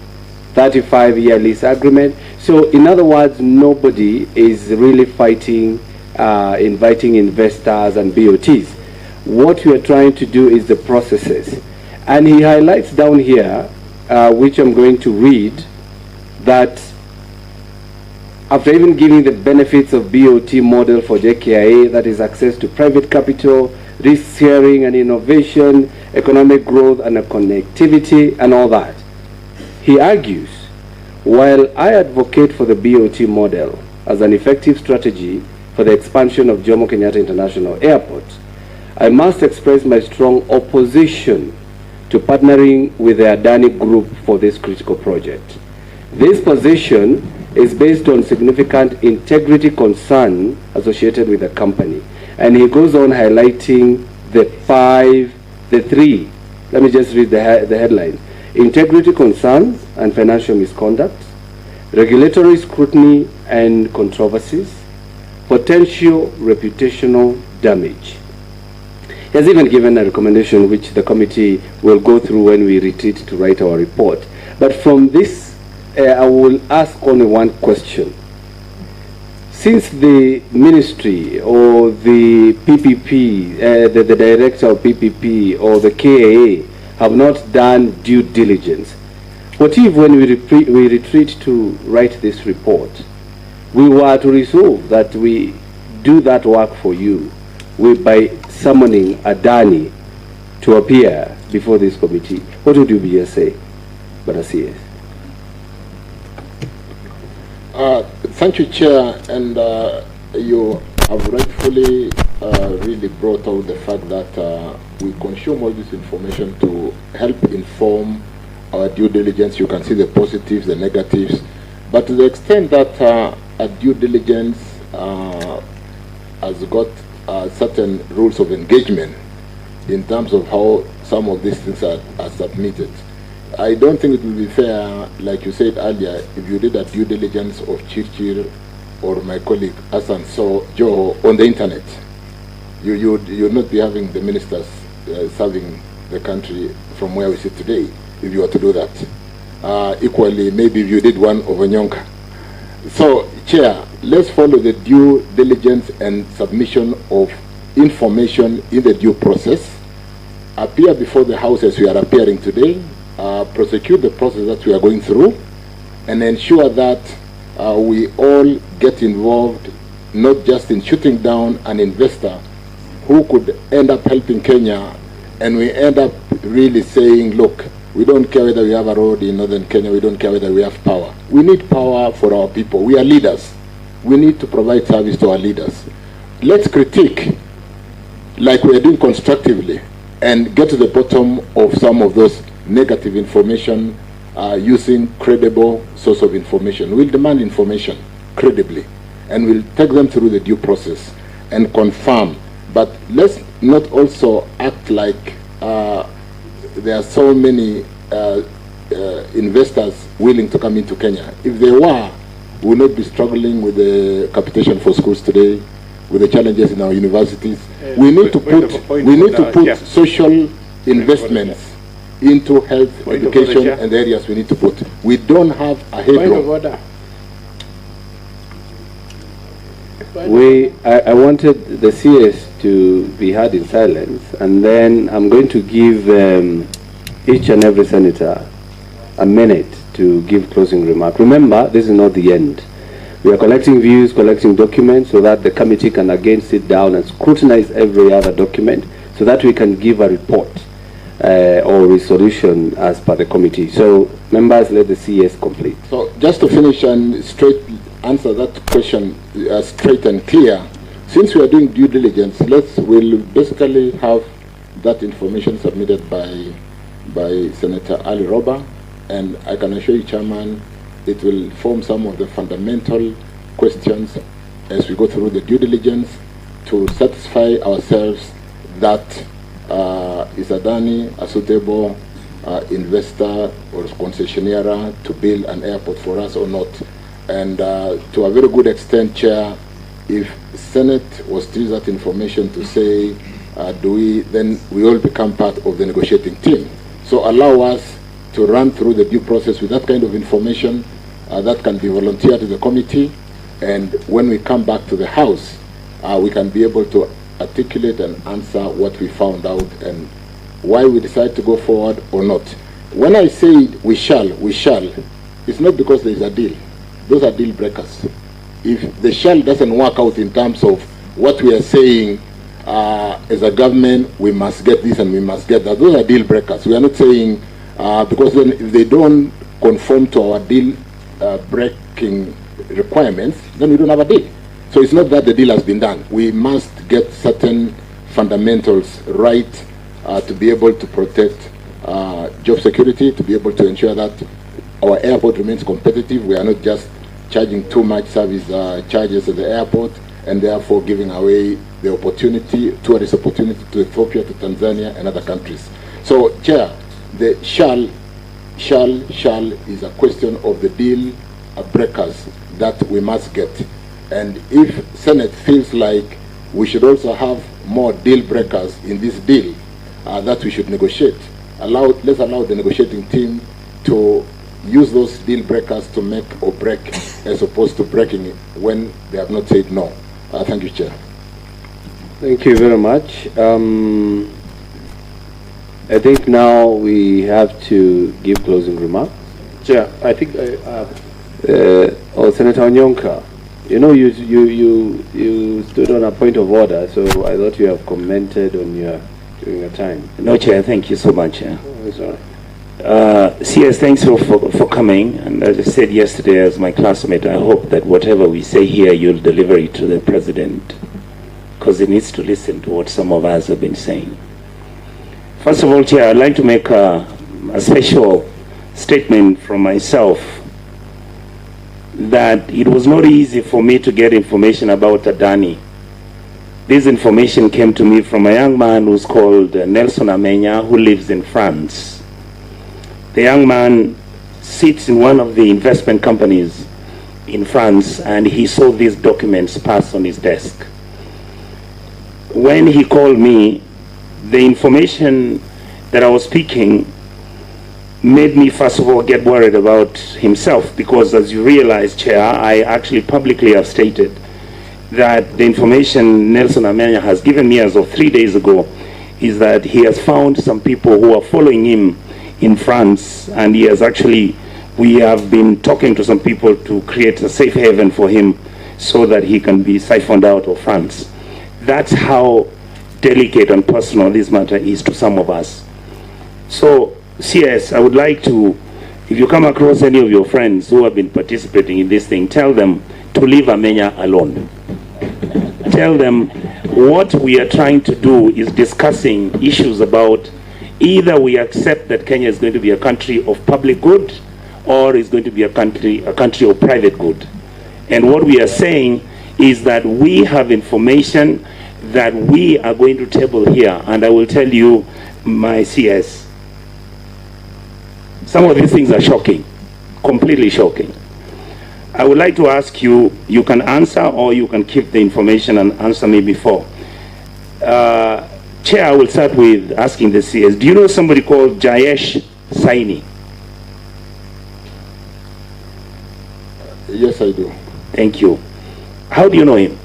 35-year lease agreement. So in other words, nobody is really fighting, inviting investors and BOTs. What we are trying to do is the processes. And he highlights down here, which I'm going to read, that after even giving the benefits of BOT model for Jkia, that is access to private capital, risk sharing and innovation, economic growth and connectivity and all that, he argues, while I advocate for the BOT model as an effective strategy for the expansion of Jomo Kenyatta International Airport, I must express my strong opposition to partnering with the Adani Group for this critical project. This position is based on significant integrity concern associated with the company. And he goes on highlighting the 3. Let me just read the headline. Integrity concerns and financial misconduct, regulatory scrutiny and controversies, potential reputational damage. He has even given a recommendation which the committee will go through when we retreat to write our report. But from this, I will ask only one question. Since the ministry or the PPP, the director of PPP or the KAA have not done due diligence, what if when we retreat to write this report, we were to resolve that we do that work for you by summoning Adani to appear before this committee? What would you be say, Barasies? Thank you, Chair, and you have rightfully really brought out the fact that we consume all this information to help inform our due diligence. You can see the positives, the negatives, but to the extent that a due diligence has got certain rules of engagement in terms of how some of these things are submitted. I don't think it will be fair, like you said earlier, if you did a due diligence of Chirchir or my colleague Hassan Joe on the internet. You'll not be having the ministers serving the country from where we sit today if you were to do that. Equally, maybe if you did one over Nyonka. So, Chair, let's follow the due diligence and submission of information in the due process. Appear before the House as we are appearing today. Prosecute the process that we are going through, and ensure that we all get involved, not just in shooting down an investor who could end up helping Kenya, and we end up really saying, look, we don't care whether we have a road in northern Kenya, we don't care whether we have power. We need power for our people. We are leaders. We need to provide service to our leaders. Let's critique like we are doing constructively and get to the bottom of some of those negative information using credible source of information. We'll demand information credibly, and we'll take them through the due process and confirm. But let's not also act like there are so many investors willing to come into Kenya. If they were, we would not be struggling with the capitation for schools today, with the challenges in our universities. We need to put social investments into health, education, and the areas we need to put. We don't have a headroom. I wanted the CS to be heard in silence, and then I'm going to give each and every senator a minute to give closing remark. Remember, this is not the end. We are collecting views, collecting documents, so that the committee can again sit down and scrutinize every other document, so that we can give a report or resolution as per the committee. So, members, let the CS complete. So, just to finish and straight answer that question straight and clear, since we are doing due diligence, we'll basically have that information submitted by Senator Ali Roba, and I can assure you, Chairman, it will form some of the fundamental questions as we go through the due diligence to satisfy ourselves that is Adani a suitable investor or concessionaire to build an airport for us or not. And to a very good extent, Chair, if Senate was to use that information to say, then we all become part of the negotiating team. So allow us to run through the due process with that kind of information that can be volunteered to the committee, and when we come back to the House, we can be able to articulate and answer what we found out and why we decide to go forward or not. When I say we shall, it's not because there is a deal. Those are deal breakers. If the shall doesn't work out in terms of what we are saying as a government, we must get this and we must get that, those are deal breakers. We are not saying, because then if they don't conform to our deal breaking requirements, then we don't have a deal. So it's not that the deal has been done. We must get certain fundamentals right to be able to protect job security, to be able to ensure that our airport remains competitive. We are not just charging too much service charges at the airport and therefore giving away the opportunity, tourist opportunity to Ethiopia, to Tanzania and other countries. So, Chair, the shall is a question of the deal breakers that we must get. And if Senate feels like we should also have more deal breakers in this deal that we should negotiate, let's allow the negotiating team to use those deal breakers to make or break as opposed to breaking it when they have not said no. Thank you, Chair. Thank you very much. I think now we have to give closing remarks. Chair, I think Senator Onyonka, you know, you stood on a point of order, so I thought you have commented on during your time. No, Chair, thank you so much, Chair. Oh, sorry. CS, thanks for coming. And as I said yesterday as my classmate, I hope that whatever we say here, you'll deliver it to the President, because he needs to listen to what some of us have been saying. First of all, Chair, I'd like to make a special statement from myself that it was not easy for me to get information about Adani. This information came to me from a young man who's called Nelson Amenya, who lives in France. The young man sits in one of the investment companies in France, and he saw these documents pass on his desk. When he called me, the information that I was speaking made me first of all get worried about himself, because as you realize, Chair, I actually publicly have stated that the information Nelson Amenya has given me as of 3 days ago is that he has found some people who are following him in France, and we have been talking to some people to create a safe haven for him so that he can be siphoned out of France. That's how delicate and personal this matter is to some of us. So, CS, I would like to, if you come across any of your friends who have been participating in this thing, tell them to leave Amenya alone. Tell them what we are trying to do is discussing issues about either we accept that Kenya is going to be a country of public good or is going to be a country of private good. And what we are saying is that we have information that we are going to table here, and I will tell you, my CS, some of these things are shocking, completely shocking. I would like to ask you, you can answer or you can keep the information and answer me before. Chair, I will start with asking the CS. Do you know somebody called Jayesh Saini? Yes, I do. Thank you. How do you know him?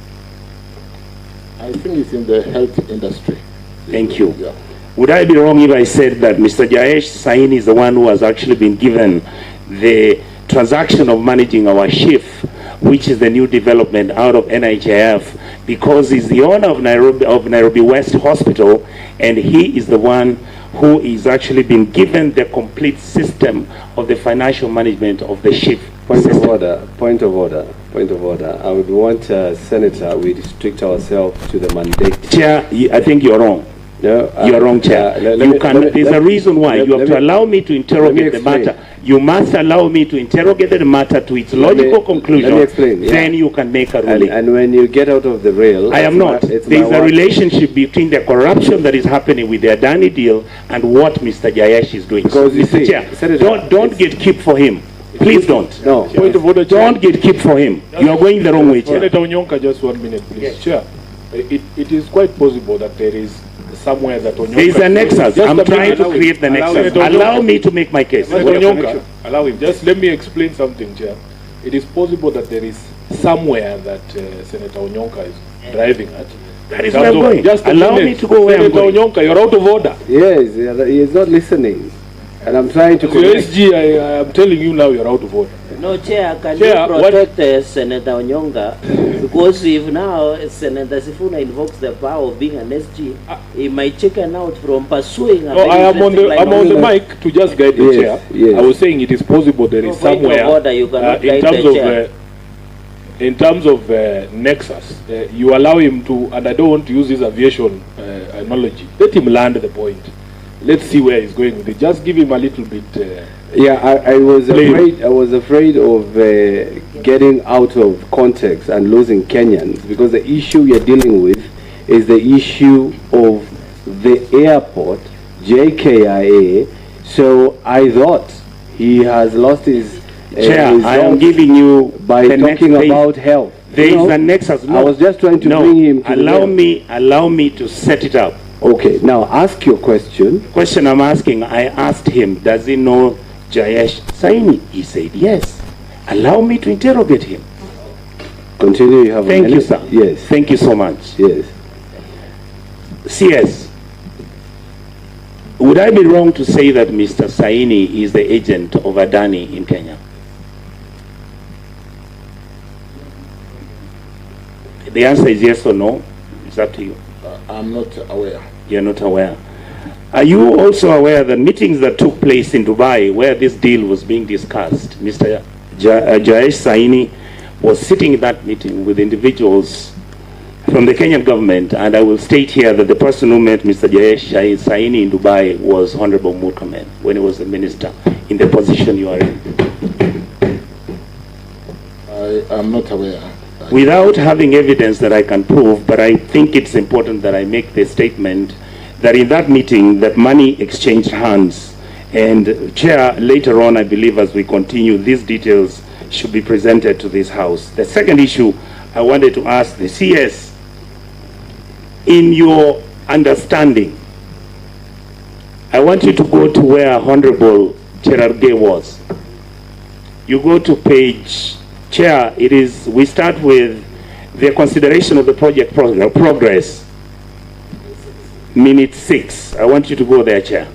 I think he's in the health industry. Thank you. Yeah. Would I be wrong if I said that Mr. Jayesh Saini is the one who has actually been given the transaction of managing our chief which is the new development out of NHIF, because he's the owner of Nairobi West Hospital, and he is the one who is actually been given the complete system of the financial management of the ship. Point of order. I would want, Senator, we restrict ourselves to the mandate. Chair, I think you're wrong. No, you're wrong, Chair. There's a reason why. You have to allow me to interrogate the matter. You must allow me to interrogate the matter to its logical conclusion. Let me explain. Yeah. Then you can make a ruling. And when you get out of the rail... I am not. There's a relationship between the corruption that is happening with the Adani deal and what Mr. Jayesh is doing. Because you see, Chair, Senator, don't get keep for him. Please don't. No. Point of order, Don't get keep for him. You are going the wrong way, Chair. Senator Onyonka, just 1 minute, please. Yes. Chair, it is quite possible that there is somewhere that Onyonka... There is a nexus. I'm trying to create the nexus. Allow me to make my case. Onyonka, allow him. Just let me explain something, Chair. It is possible that there is somewhere that Senator Onyonka is driving at. That is where I'm going. Just allow me to go where I'm going. Senator Onyonka, you're out of order. Yes, he is not listening. And I'm trying to... SG, I am telling you now you're out of order. No, Chair, can Chair, you protect Senator Onyonka? Because if now Senator Sifuna invokes the power of being an SG, he might chicken out from pursuing a... No, I'm on the mic to just guide the Chair. Yes. I was saying it is possible there is somewhere... Order, you cannot guide the Chair. In terms of nexus, you allow him to, and I don't want to use this aviation analogy, let him land the point. Let's see where he's going with it. Just give him a little bit... Yeah, I was afraid of getting out of context and losing Kenyans, because the issue you're dealing with is the issue of the airport, JKIA. So I thought he has lost his Chair, I am giving you by talking about health. There is a nexus. No, I was just trying to bring him to allow me to set it up. Okay, now ask your question. Question I'm asking, I asked him, does he know Jayesh Saini? He said yes. Allow me to interrogate him. Continue, you have Thank you, sir. Yes. Thank you so much. Yes. CS, would I be wrong to say that Mr. Saini is the agent of Adani in Kenya? The answer is yes or no. It's up to you. I'm not aware. You're not aware. Are you also aware that meetings that took place in Dubai where this deal was being discussed, Mr. Jayesh Saini was sitting in that meeting with individuals from the Kenyan government, and I will state here that the person who met Mr. Jayesh Saini in Dubai was Honorable Mutembei when he was the minister in the position you are in? I am not aware. Without having evidence that I can prove, but I think it's important that I make the statement that in that meeting that money exchanged hands. And Chair, later on, I believe as we continue, these details should be presented to this House. The second issue I wanted to ask the CS, in your understanding, I want you to go to where Honorable Chirchir was. You go to page... Chair, we start with the consideration of the project progress, minute 6. I want you to go there, Chair.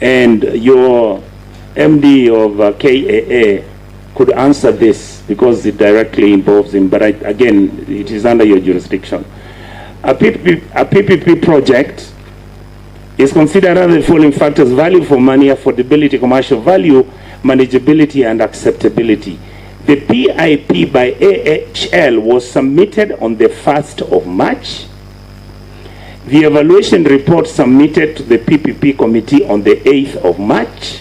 And your MD of KAA could answer this because it directly involves him, but again, it is under your jurisdiction. A PPP project is considered under the following factors: value for money, affordability, commercial value, manageability, and acceptability. The PIP by AHL was submitted on the 1st of March. The evaluation report submitted to the PPP committee on the 8th of March.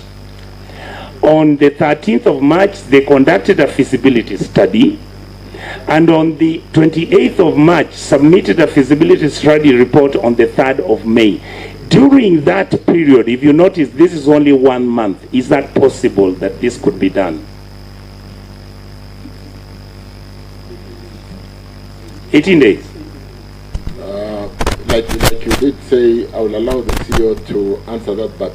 On the 13th of March, they conducted a feasibility study. And on the 28th of March, submitted a feasibility study report on the 3rd of May. During that period, if you notice, this is only 1 month. Is that possible that this could be done? 18 days. Like you did say, I will allow the CEO to answer that, but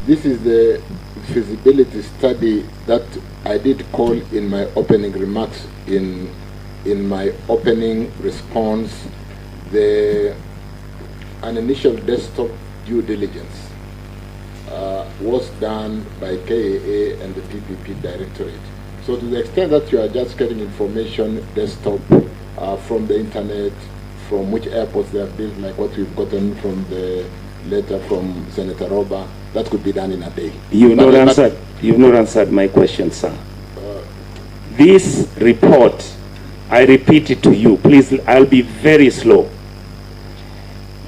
this is the feasibility study that I did call in my opening remarks, in my opening response, an initial desktop due diligence. was done by KAA and the PPP Directorate. So to the extent that you are just getting information desktop from the internet, from which airports they have built, like what we've gotten from the letter from Senator Roba, that could be done in a day. You've not answered my question, sir. This report, I repeat it to you, please, I'll be very slow.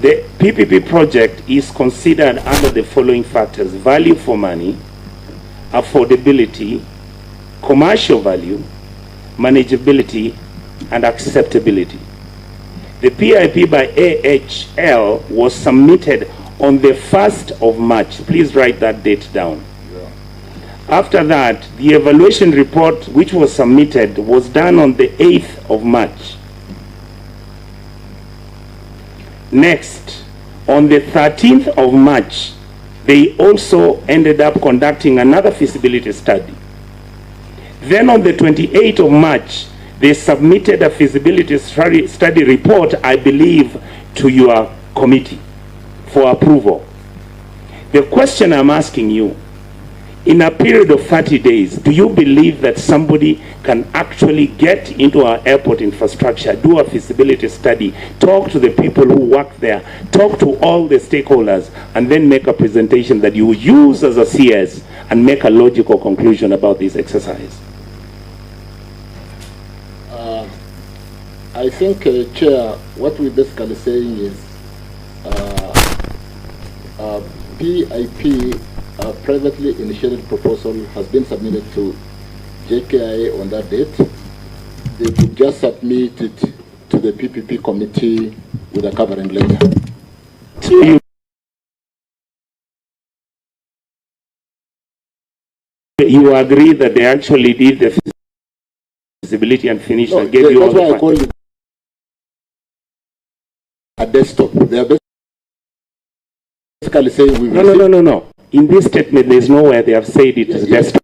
The PPP project is considered under the following factors: value for money, affordability, commercial value, manageability, and acceptability. The PIP by AHL was submitted on the 1st of March. Please write that date down. Yeah. After that, the evaluation report, which was submitted, was done on the 8th of March. Next, on the 13th of March, they also ended up conducting another feasibility study. Then on the 28th of March, they submitted a feasibility study report, I believe, to your committee for approval. The question I'm asking you, in a period of 30 days, do you believe that somebody can actually get into our airport infrastructure, do a feasibility study, talk to the people who work there, talk to all the stakeholders, and then make a presentation that you use as a CS and make a logical conclusion about this exercise? I think, Chair, what we're basically saying is PIP, privately initiated proposal, has been submitted to Jkia on that date. They could just submit it to the PPP committee with a covering letter. You agree that they actually did the feasibility and finished and gave you all the facts? That's why I call it a desktop. They are basically saying we will No. In this statement, there is nowhere they have said it is desktop.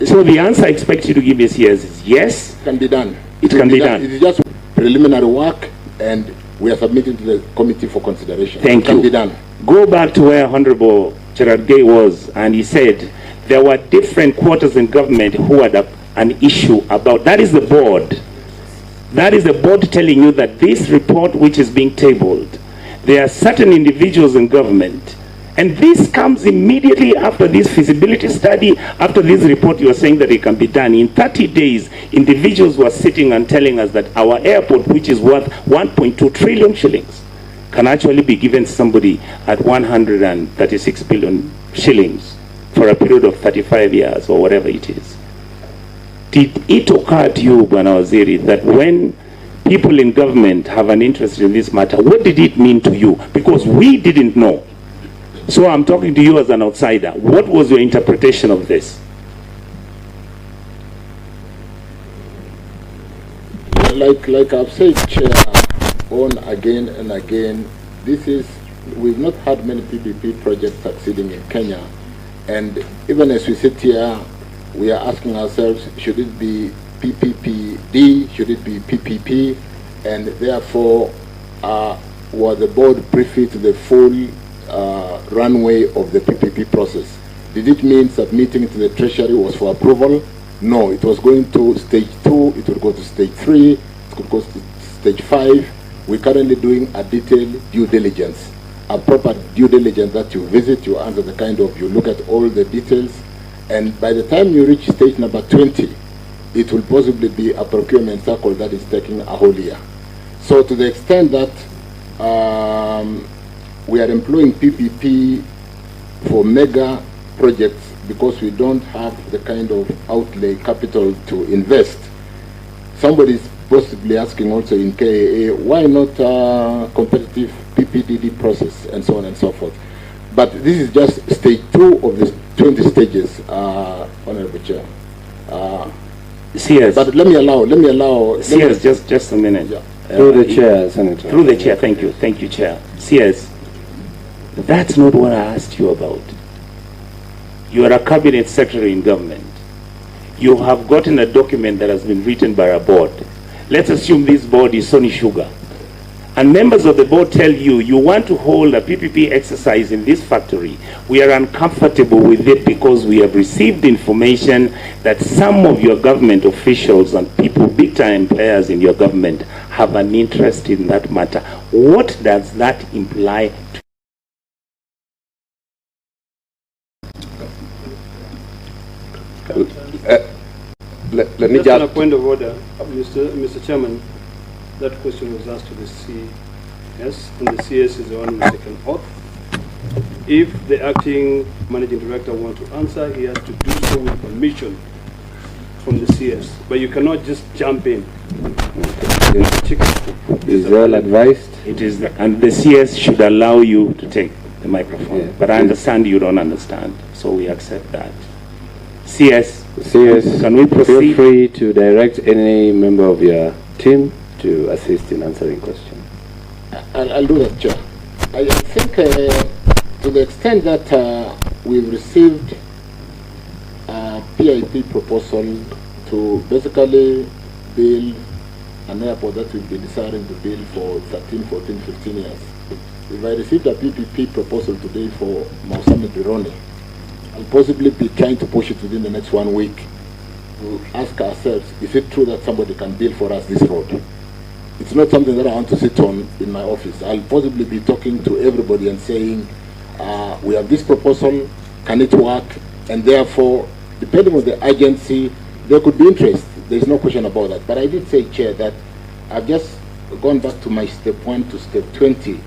So the answer I expect you to give us here is yes. It can be done. It can be done. It is just preliminary work, and we are submitting to the committee for consideration. Thank you. It can be done. Go back to where Honorable Gay was, and he said there were different quarters in government who had an issue about. That is the board. That is the board telling you that this report which is being tabled, there are certain individuals in government, and this comes immediately after this feasibility study, after this report. You are saying that it can be done. In 30 days, individuals were sitting and telling us that our airport, which is worth 1.2 trillion shillings, can actually be given to somebody at 136 billion shillings for a period of 35 years or whatever it is. Did it occur to you, Bwana Waziri, that when people in government have an interest in this matter, what did it mean to you? Because we didn't know. So I'm talking to you as an outsider. What was your interpretation of this? Like I've said, Chair, on again and again, we've not had many PPP projects succeeding in Kenya. And even as we sit here, we are asking ourselves, should it be PPPD, should it be PPP? And therefore, was the board privy to the full runway of the PPP process? Did it mean submitting to the Treasury was for approval? No, it was going to stage 2, it would go to stage 3, it could go to stage 5. We're currently doing a detailed due diligence, a proper due diligence that you visit, you answer the kind of, you look at all the details, and by the time you reach stage number 20, it will possibly be a procurement cycle that is taking a whole year. So to the extent that we are employing PPP for mega projects because we don't have the kind of outlay capital to invest, somebody is possibly asking also in KAA, why not competitive PPDD process and so on and so forth. But this is just stage 2 of the 20 stages, Honorable Chair. CS. But let me allow. CS, just a minute. Yeah. Through the chair, Senator. Through the chair, thank you, Chair. CS, that's not what I asked you about. You are a cabinet secretary in government. you have gotten a document that has been written by a board. Let's assume this board is Sony Sugar. And members of the board tell you, you want to hold a PPP exercise in this factory. We are uncomfortable with it because we have received information that some of your government officials and people, big time players in your government, have an interest in that matter. What does that imply? Let me just just on a point of order, Mr. Chairman, that question was asked to the CS, and the CS is the one who taken oath. If the acting managing director wants to answer, he has to do so with permission from the CS. But you cannot just jump in. is well advised. It is, and the CS should allow you to take the microphone. Yeah. But I understand you don't understand, so we accept that. CS, can we proceed? Feel free to direct any member of your team to assist in answering questions. I'll do that, Chair. I think to the extent that we've received a PIP proposal to basically build an airport that we've been deciding to build for 13, 14, 15 years. If I received a PPP proposal today for Mausami Birone, I'll possibly be trying to push it within the next 1 week to ask ourselves, is it true that somebody can build for us this road? It's not something that I want to sit on in my office. I'll possibly be talking to everybody and saying, we have this proposal, can it work? And therefore, depending on the agency, there could be interest. There's no question about that. But I did say, Chair, that I've just gone back to my step 1 to step 20,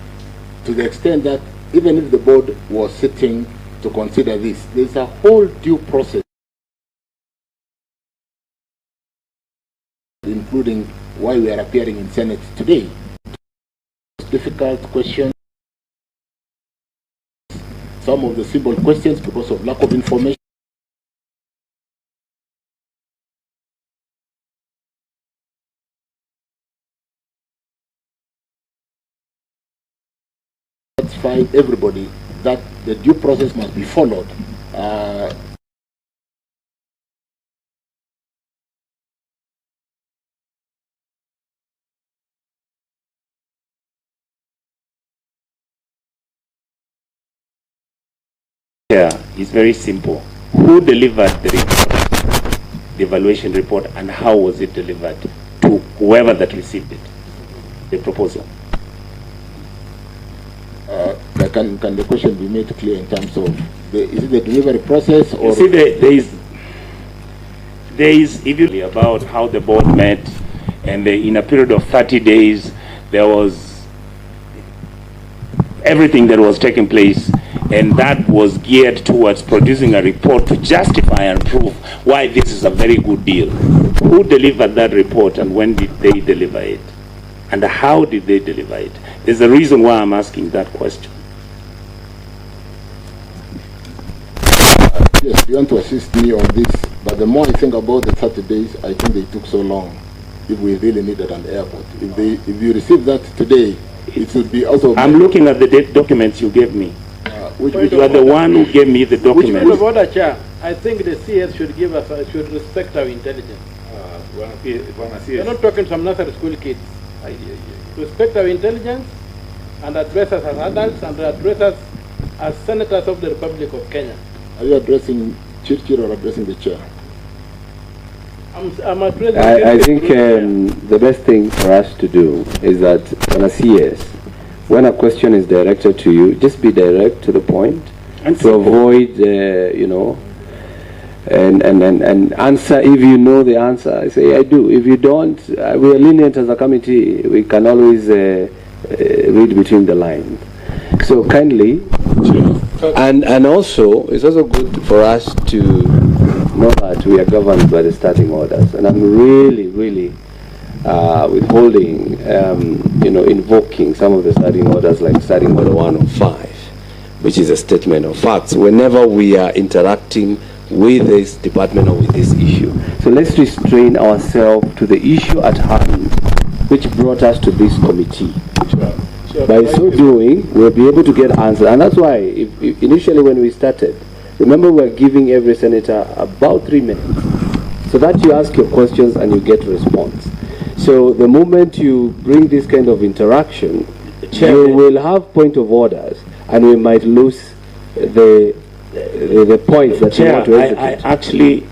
to the extent that even if the board was sitting to consider this, there's a whole due process, including why we are appearing in Senate today. Difficult questions, some of the simple questions because of lack of information. Satisfy everybody that the due process must be followed. It's very simple. Who delivered the report, the evaluation report, and how was it delivered to whoever that received it, the proposal? Can the question be made clear in terms of, is it the delivery process or? You see, there is even about how the board met, and in a period of 30 days, there was everything that was taking place, and that was geared towards producing a report to justify and prove why this is a very good deal. Who delivered that report, and when did they deliver it? And how did they deliver it? There's a reason why I'm asking that question. Yes, you want to assist me on this, but the more I think about the 30 days, I think they took so long if we really needed an airport. If you receive that today, it should be out of... I'm looking at the documents you gave me. You are the one who gave me the document. Which order, Chair? I think the CS should give us, should respect our intelligence. We're not talking some nursery school kids. Respect our intelligence and address us as adults and address us as senators of the Republic of Kenya. Are you addressing Chirchir or addressing the chair? I'm addressing I think the best thing for us to do is that on a CS, when a question is directed to you, just be direct to the point and to avoid, you know, and answer. If you know the answer, I say I do. If you don't, we are lenient as a committee. We can always read between the lines. So kindly, and also it's also good for us to know that we are governed by the starting orders. And I'm really withholding, you know, invoking some of the starting orders, like starting order 105, which is a statement of facts whenever we are interacting with this department or with this issue. So let's restrain ourselves to the issue at hand, which brought us to this committee. By so doing, we'll be able to get answers. And that's why, initially when we started, remember we were giving every senator about 3 minutes. so that you ask your questions and you get response. So the moment you bring this kind of interaction, you will have point of orders, and we might lose the points that you want to execute. I actually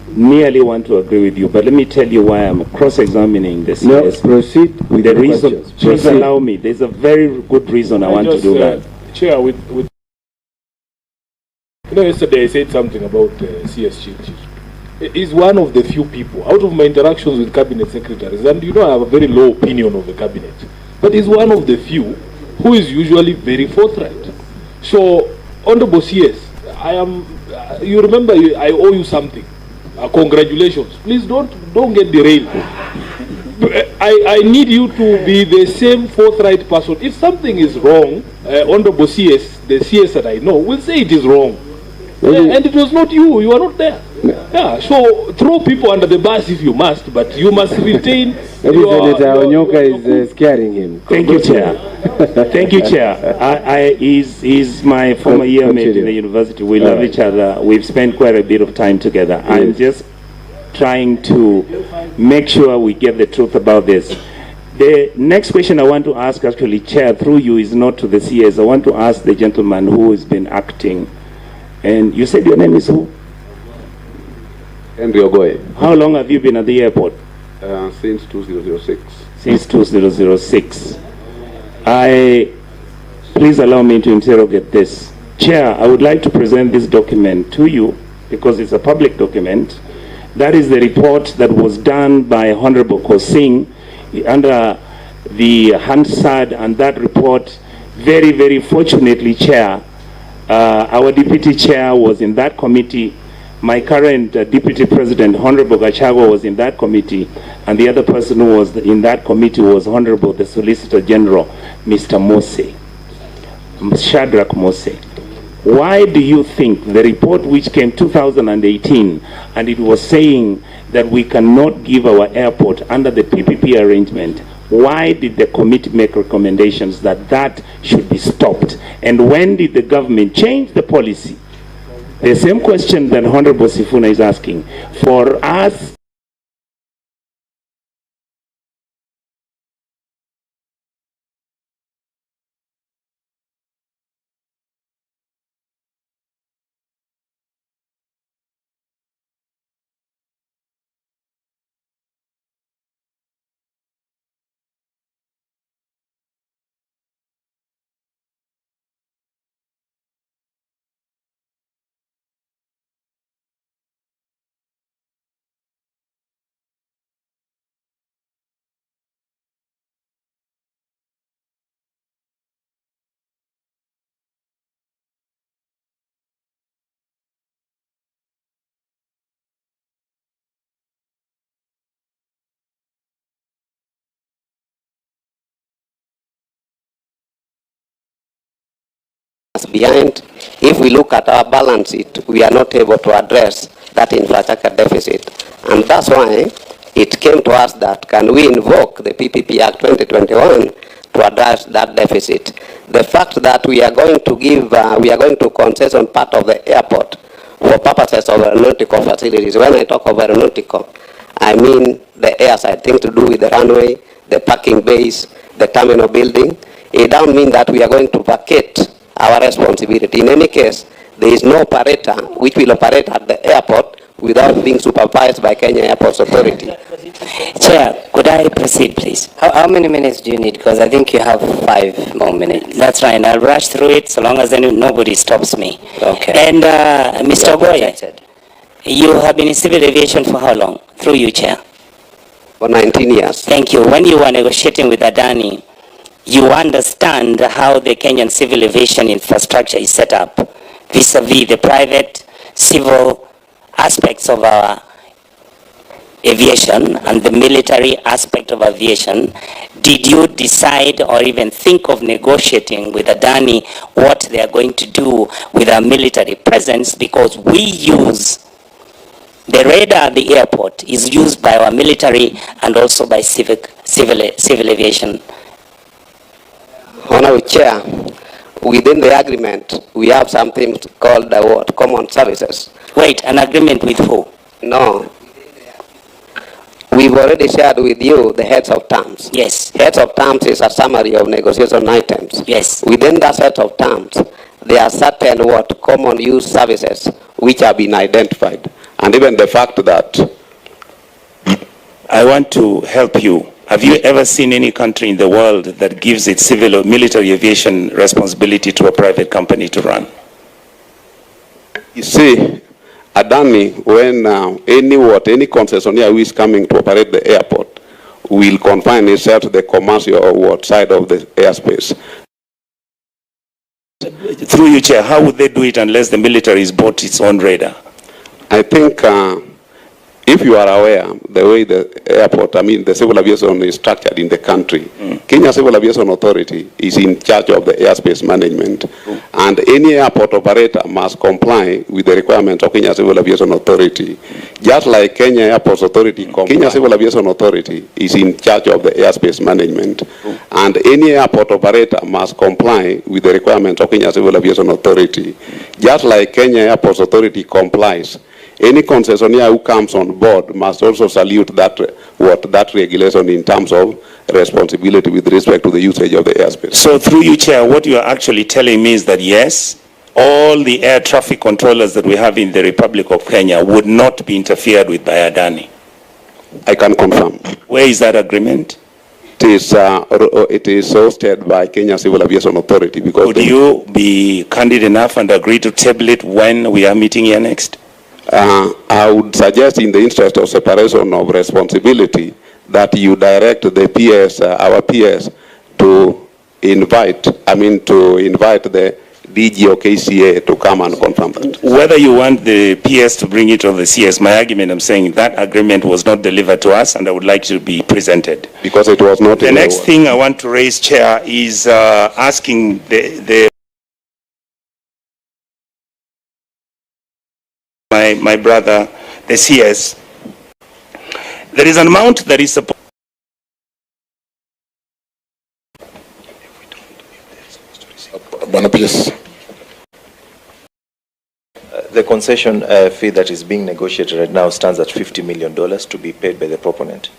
merely want to agree with you, but let me tell you why I'm cross-examining this. No, proceed with the reason. Questions. Just allow me. There's a very good reason I want to do that. Chair, with you know, yesterday I said something about CS Chirchir. He's one of the few people, out of my interactions with cabinet secretaries, and you know I have a very low opinion of the cabinet, but he's one of the few who is usually very forthright. So, Honorable CS, I am, you remember I owe you something. Congratulations. Please don't get derailed. I need you to be the same forthright person. If something is wrong, Honorable CS, the CS that I know, will say it is wrong. And it was not you. You are not there. Yeah, so throw people under the bus if you must, but you must retain. Maybe Senator Onyoka is scaring him. Thank you, Chair. Thank you, Chair. He's my former year mate in the university. We love each other. We've spent quite a bit of time together. Yes. I'm just trying to make sure we get the truth about this. The next question I want to ask, actually, Chair, through you, is not to the CS. I want to ask the gentleman who has been acting. And you said your name is who? Henry Ogoye. How long have you been at the airport? Since 2006. Since 2006. Please allow me to interrogate this. Chair, I would like to present this document to you because it's a public document. That is the report that was done by Honorable Kosing under the Hansard, and that report, very, very fortunately, Chair, our deputy chair was in that committee. My current deputy president, Honorable Gachagua, was in that committee, and the other person who was in that committee was Honorable the Solicitor General, Mr. Mose, Shadrach Mose. Why do you think the report which came 2018, and it was saying that we cannot give our airport under the PPP arrangement, why did the committee make recommendations that that should be stopped? And when did the government change the policy? The same question that Honorable Sifuna is asking. For us, behind, if we look at our balance sheet, we are not able to address that infrastructure deficit. And that's why it came to us that can we invoke the PPP Act 2021 to address that deficit. The fact that we are going to give, we are going to concession part of the airport for purposes of aeronautical facilities. When I talk of aeronautical, I mean the airside, things to do with the runway, the parking bays, the terminal building. It doesn't mean that we are going to vacate our responsibility. In any case, there is no operator which will operate at the airport without being supervised by Kenya Airports Authority. Chair, could I proceed, please? How many minutes do you need? Because I think you have 5 more minutes. That's fine. I'll rush through it so long as nobody stops me. Okay. And Mr. Ogoye, you have been in civil aviation for how long? Through you, Chair. For 19 years. Thank you. When you were negotiating with Adani, you understand how the Kenyan civil aviation infrastructure is set up vis-a-vis the private, civil aspects of our aviation and the military aspect of aviation. Did you decide or even think of negotiating with Adani what they are going to do with our military presence? Because we use the radar at the airport is used by our military and also by civil aviation. Honorable Chair, within the agreement, we have something called the word common services. Wait, an agreement with who? No. we've already shared with you the heads of terms. Yes. Heads of terms is a summary of negotiation items. Yes. Within that set of terms, there are certain common use services which have been identified. And even the fact that I want to help you. Have you ever seen any country in the world that gives its civil or military aviation responsibility to a private company to run? you see, Adani, when any concessionaire who is coming to operate the airport will confine itself to the commercial side of the airspace. Through you, Chair, how would they do it unless the military is bought its own radar? I think if you are aware the way the airport, the civil aviation is structured in the country, Kenya Civil Aviation Authority is in charge of the airspace management, and any airport operator must comply with the requirements of Kenya Civil Aviation Authority. Just like Kenya Airports Authority, Kenya Civil Aviation Authority is in charge of the airspace management, and any airport operator must comply with the requirements of Kenya Civil Aviation Authority. Just like Kenya Airports Authority complies, any concessionaire who comes on board must also salute that regulation in terms of responsibility with respect to the usage of the airspace. So through you, Chair, what you are actually telling me is that yes, all the air traffic controllers that we have in the Republic of Kenya would not be interfered with by Adani. I can confirm. Where is that agreement? It is hosted by Kenya Civil Aviation Authority. Because would you be candid enough and agree to table it when we are meeting here next? I would suggest, in the interest of separation of responsibility, that you direct the PS, our PS, to invite the DG or KCA to come and confirm that. Whether you want the PS to bring it or the CS, my argument, I'm saying that agreement was not delivered to us, and I would like to be presented. Because it was not. The next thing I want to raise, Chair, is asking my brother, the CS. There is an amount that is supposed. The concession fee that is being negotiated right now stands at $50 million to be paid by the proponent.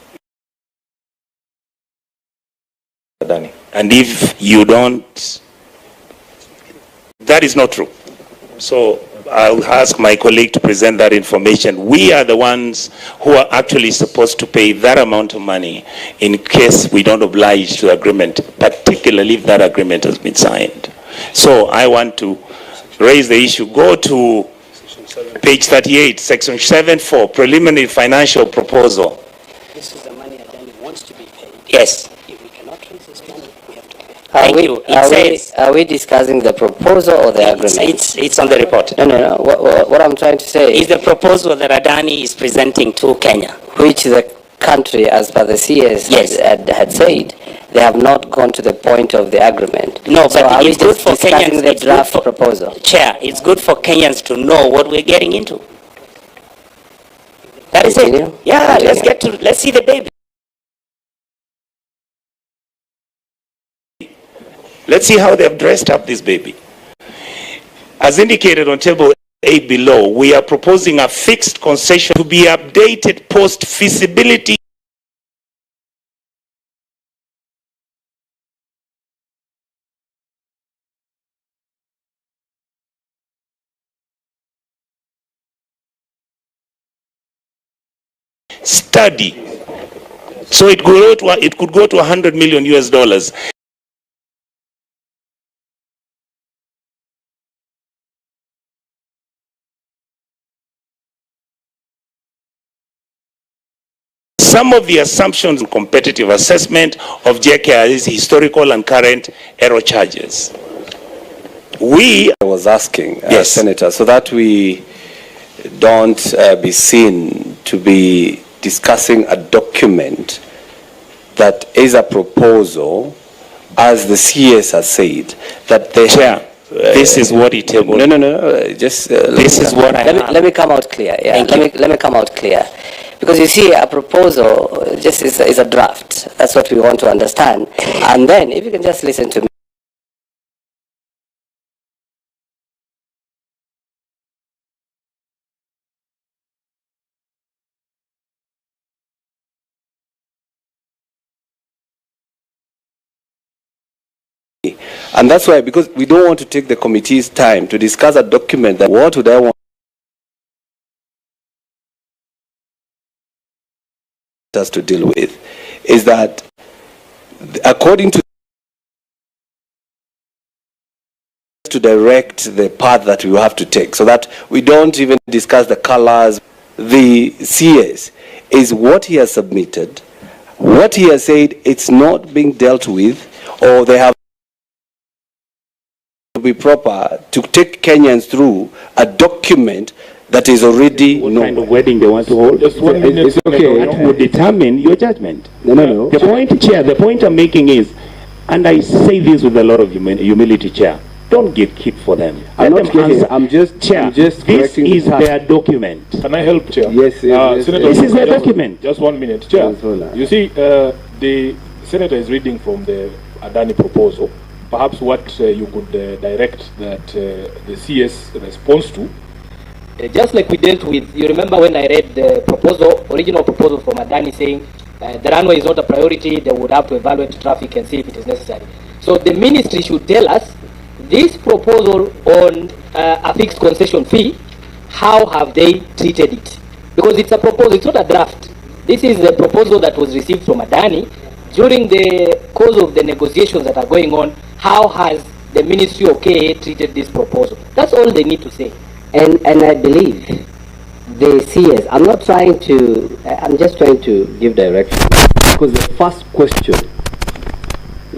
Adani. And if you don't, that is not true. So I'll ask my colleague to present that information. We are the ones who are actually supposed to pay that amount of money in case we don't oblige to agreement, particularly if that agreement has been signed. So I want to raise the issue. Go to page 38, section 7.4, preliminary financial proposal. This is the money Adani wants to be paid. Yes. If we cannot raise this money, we have to pay. Thank you. Are we discussing the proposal or the agreement? It's on the report. No. What I'm trying to say is the proposal that Adani is presenting to Kenya. Which the country, as per the CS, had said, they have not gone to the point of the agreement. No, so but it's good for Kenyans. The draft proposal. Chair, it's good for Kenyans to know what we're getting into. That is it. Yeah, let's see the baby. Let's see how they've dressed up this baby. As indicated on table 8 below, we are proposing a fixed concession to be updated post feasibility. Study. So it could go to $100 million US. Some of the assumptions in competitive assessment of Jkia is historical and current error charges. I was asking, yes, Senator, so that we don't be seen to be discussing a document that is a proposal, as the CS has said, that the Chair, this is what he tabled. No. Just this is what let me come out clear. Yeah, let me come out clear. Because you see, a proposal just is a draft. That's what we want to understand. And then, if you can just listen to me. And that's why, because we don't want to take the committee's time to discuss a document that what would I want us to deal with, is that according to direct the path that we have to take, so that we don't even discuss the colors. The CS is what he has submitted, what he has said it's not being dealt with, or they have to be proper to take Kenyans through a document that is already what kind of wedding they want to hold. Just 1 minute. It's okay. That would determine your judgment. No. The point, Chair, the point I'm making is, and I say this with a lot of humility, Chair, don't get keep for them. I'm Let not them getting, answer. I'm just This correcting is the task. their document. Can I help, Chair? Yes, Senator, This is their just- document. Just 1 minute, Chair. Yes, hold on. You see, the Senator is reading from the Adani proposal. Perhaps what you could direct that the CS responds to. Just like we dealt with, you remember when I read the proposal, original proposal from Adani saying the runway is not a priority, they would have to evaluate traffic and see if it is necessary. So the ministry should tell us this proposal on a fixed concession fee, how have they treated it? Because it's a proposal, it's not a draft. This is the proposal that was received from Adani. During the course of the negotiations that are going on, how has the Ministry of KA treated this proposal? That's all they need to say. And I believe the CS, I'm not trying to, I'm just trying to give direction. Because the first question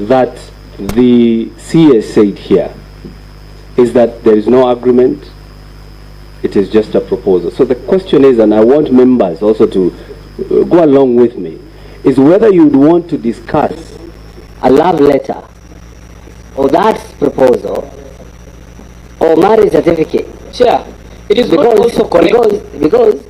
that the CS said here is that there is no agreement, it is just a proposal. So the question is, and I want members also to go along with me, is whether you would want to discuss a love letter or that proposal or marriage certificate. Sure. It is not also correct. Because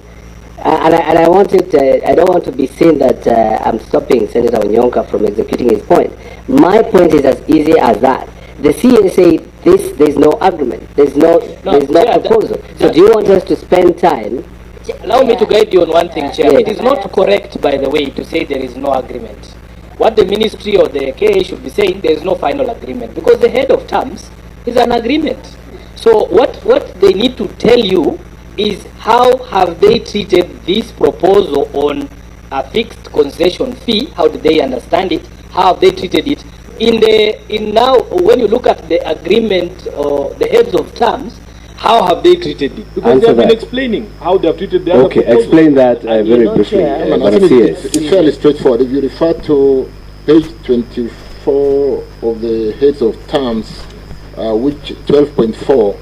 and I want it, I don't want to be seen that I'm stopping Senator Onyonka from executing his point. My point is as easy as that. The CSA, there's no agreement, there's no proposal. So do you want us to spend time? Allow me to guide you on one thing, Chair. Yes. It is not correct, by the way, to say there is no agreement. What the ministry or the KA should be saying, there is no final agreement, because the head of terms is an agreement. So what they need to tell you is how have they treated this proposal on a fixed concession fee? How did they understand it? How have they treated it? In now, when you look at the agreement or the heads of terms, how have they treated it? Because they have been explaining how they have treated the other proposals. Explain that very briefly. It's fairly straightforward. If you refer to page 24 of the heads of terms, which 12.4,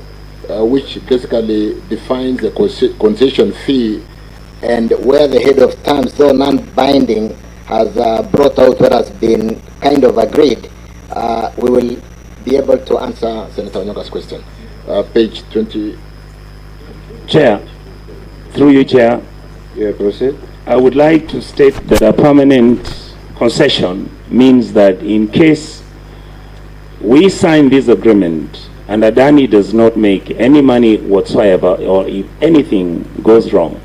which basically defines the concession fee, and where the head of terms, though non-binding, has brought out what has been kind of agreed, we will be able to answer Senator Onyonka's question. Page 20. Chair, through you, Chair. Yeah, proceed. I would like to state that a permanent concession means that in case we sign this agreement and Adani does not make any money whatsoever, or if anything goes wrong,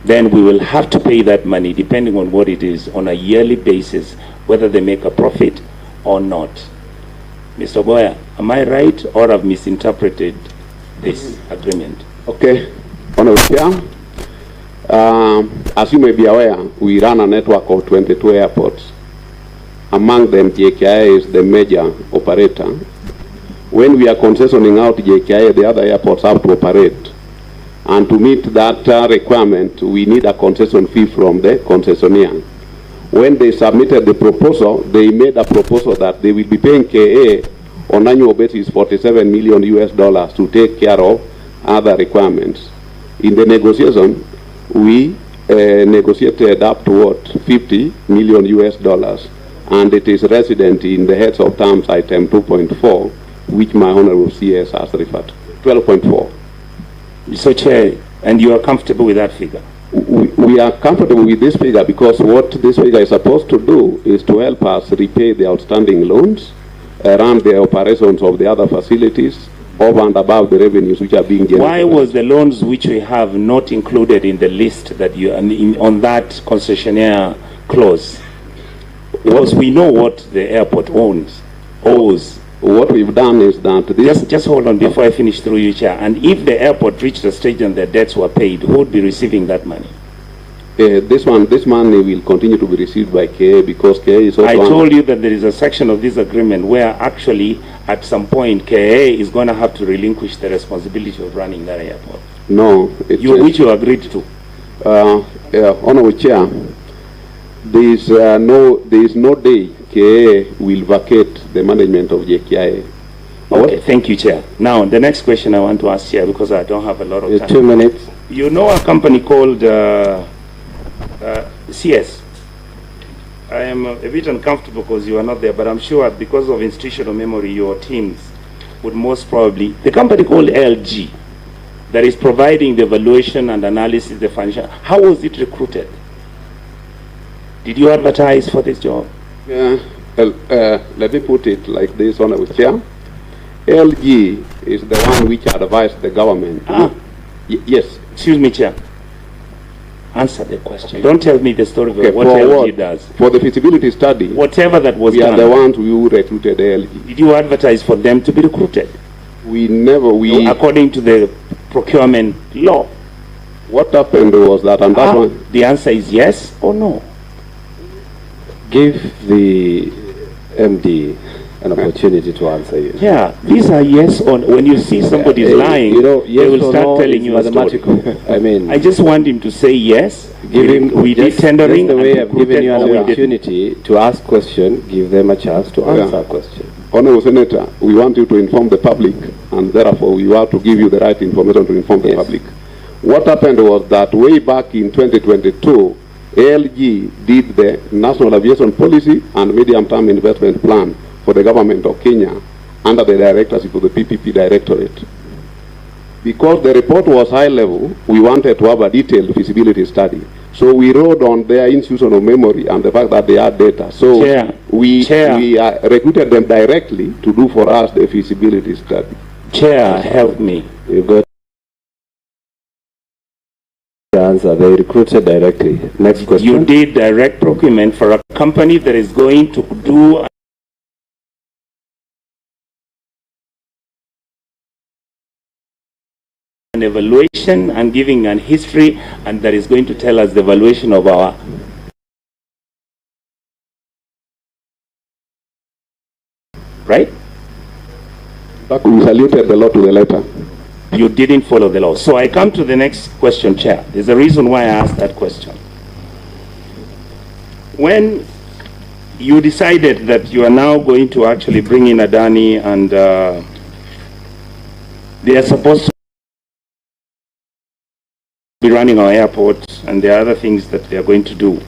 then we will have to pay that money depending on what it is on a yearly basis, whether they make a profit or not. Mr. Boya, am I right or have misinterpreted this agreement? Okay, Honorable Chair, as you may be aware, we run a network of 22 airports. Among them, Jkia is the major operator. When we are concessioning out Jkia, the other airports have to operate. And to meet that requirement, we need a concession fee from the concessionaire. When they submitted the proposal, they made a proposal that they will be paying KA on annual basis $47 million to take care of other requirements. In the negotiation, we negotiated up to $50 million, and it is resident in the heads of terms item 2.4, which my Honorable CS has referred to. 12.4. Mr. Chair, and you are comfortable with that figure? We are comfortable with this figure because what this figure is supposed to do is to help us repay the outstanding loans, run the operations of the other facilities, over and above the revenues which are being generated. Why was the loans which we have not included in the list that you on that concessionaire clause? Because we know what the airport owns. owes. What we've done is that this... Just hold on before I finish through you, Chair. And if the airport reached a stage and their debts were paid, who would be receiving that money? This money will continue to be received by KA because KA is also... I told you that there is a section of this agreement where actually at some point KA is going to have to relinquish the responsibility of running that airport. No. Which you agreed to. Honorable Chair, there is no day KA will vacate the management of Jkia. Okay, thank you, Chair. Now, the next question I want to ask, Chair, because I don't have a lot of time. 2 minutes. You know a company called CS. I am a bit uncomfortable because you are not there, but I'm sure because of institutional memory, your teams would most probably... The company called LG that is providing the evaluation and analysis, the financial... How was it recruited? Did you advertise for this job? Let me put it like this, Honorable Chair. LG is the one which advised the government. Yes. Excuse me, Chair. Answer the question. Don't tell me the story of what LG does. For the feasibility study, whatever that was we done, are the ones who recruited LG. Did you advertise for them to be recruited? We never... According to the procurement law. What happened was that, and that one... The answer is yes or no. Give the MD an opportunity to answer you. Yeah, these are yes or no. When you see somebody is lying, yes, they will start telling you mathematical. I mean, I just want him to say yes. Give him. We did tendering. That's the way I've given you an opportunity to ask question. Give them a chance to answer a question. Honourable Senator, we want you to inform the public, and therefore we want to give you the right information to inform the public. What happened was that way back in 2022, ALG did the National Aviation Policy and Medium-Term Investment Plan for the government of Kenya under the directorship of the PPP Directorate. Because the report was high level, we wanted to have a detailed feasibility study. So we rode on their institutional memory and the fact that they had data. So we recruited them directly to do for us the feasibility study. Chair, help me. You got the answer. They recruited directly. Next question. You did direct procurement for a company that is going to do an evaluation and giving an history, and that is going to tell us the evaluation of our right? But we saluted the law to the letter. You didn't follow the law. So I come to the next question, Chair. There's a reason why I asked that question. When you decided that you are now going to actually bring in Adani and they are supposed to be running our airport and there are other things that they are going to do.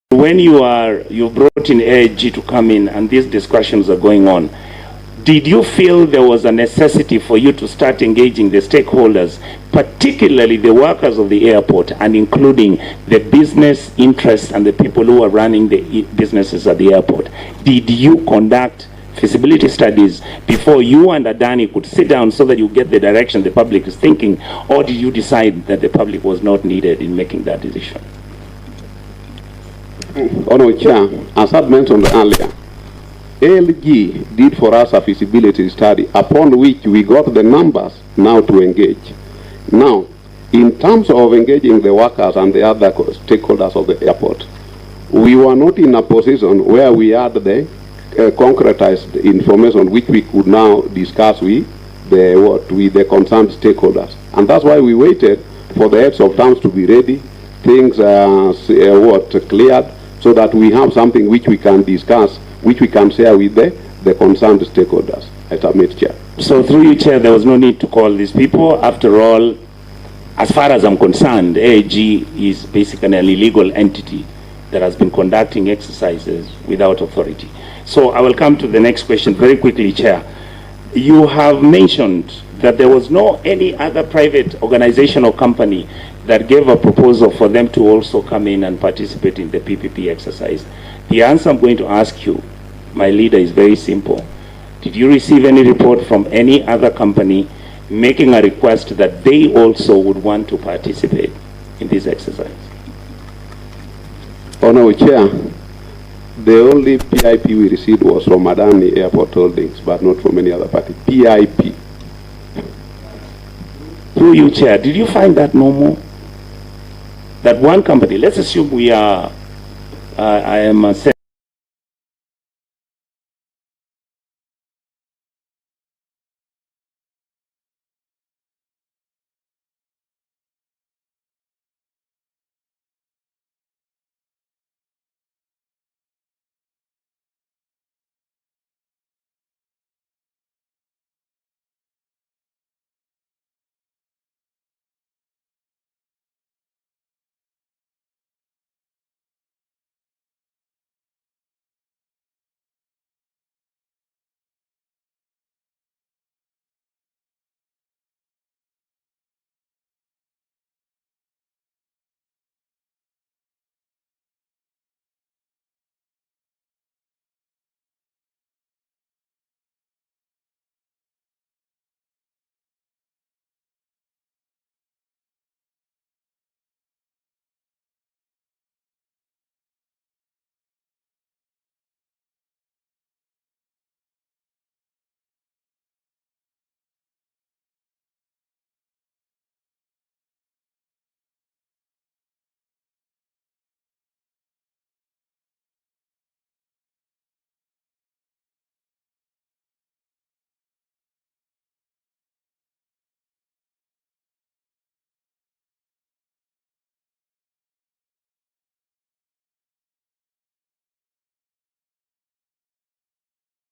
When you brought in AG to come in and these discussions are going on, did you feel there was a necessity for you to start engaging the stakeholders, particularly the workers of the airport and including the business interests and the people who are running the businesses at the airport? Did you conduct feasibility studies before you and Adani could sit down so that you get the direction the public is thinking, or did you decide that the public was not needed in making that decision? Honourable Chair, as I mentioned earlier, ALG did for us a feasibility study upon which we got the numbers now to engage. Now, in terms of engaging the workers and the other stakeholders of the airport, we were not in a position where we had the concretized information which we could now discuss with the concerned stakeholders. And that's why we waited for the heads of terms to be ready, things cleared, so that we have something which we can discuss, which we can share with the concerned stakeholders. I submit, Chair. So through you, Chair, there was no need to call these people. After all, as far as I'm concerned, AG is basically an illegal entity that has been conducting exercises without authority. So I will come to the next question very quickly, Chair. You have mentioned that there was no any other private organization or company that gave a proposal for them to also come in and participate in the PPP exercise. The answer I'm going to ask you, my leader, is very simple. Did you receive any report from any other company making a request that they also would want to participate in this exercise? Honorable Chair, the only PIP we received was from Adani Airport Holdings, but not from any other party. PIP. Through you, Chair, did you find that normal? That one company, let's assume we are, I am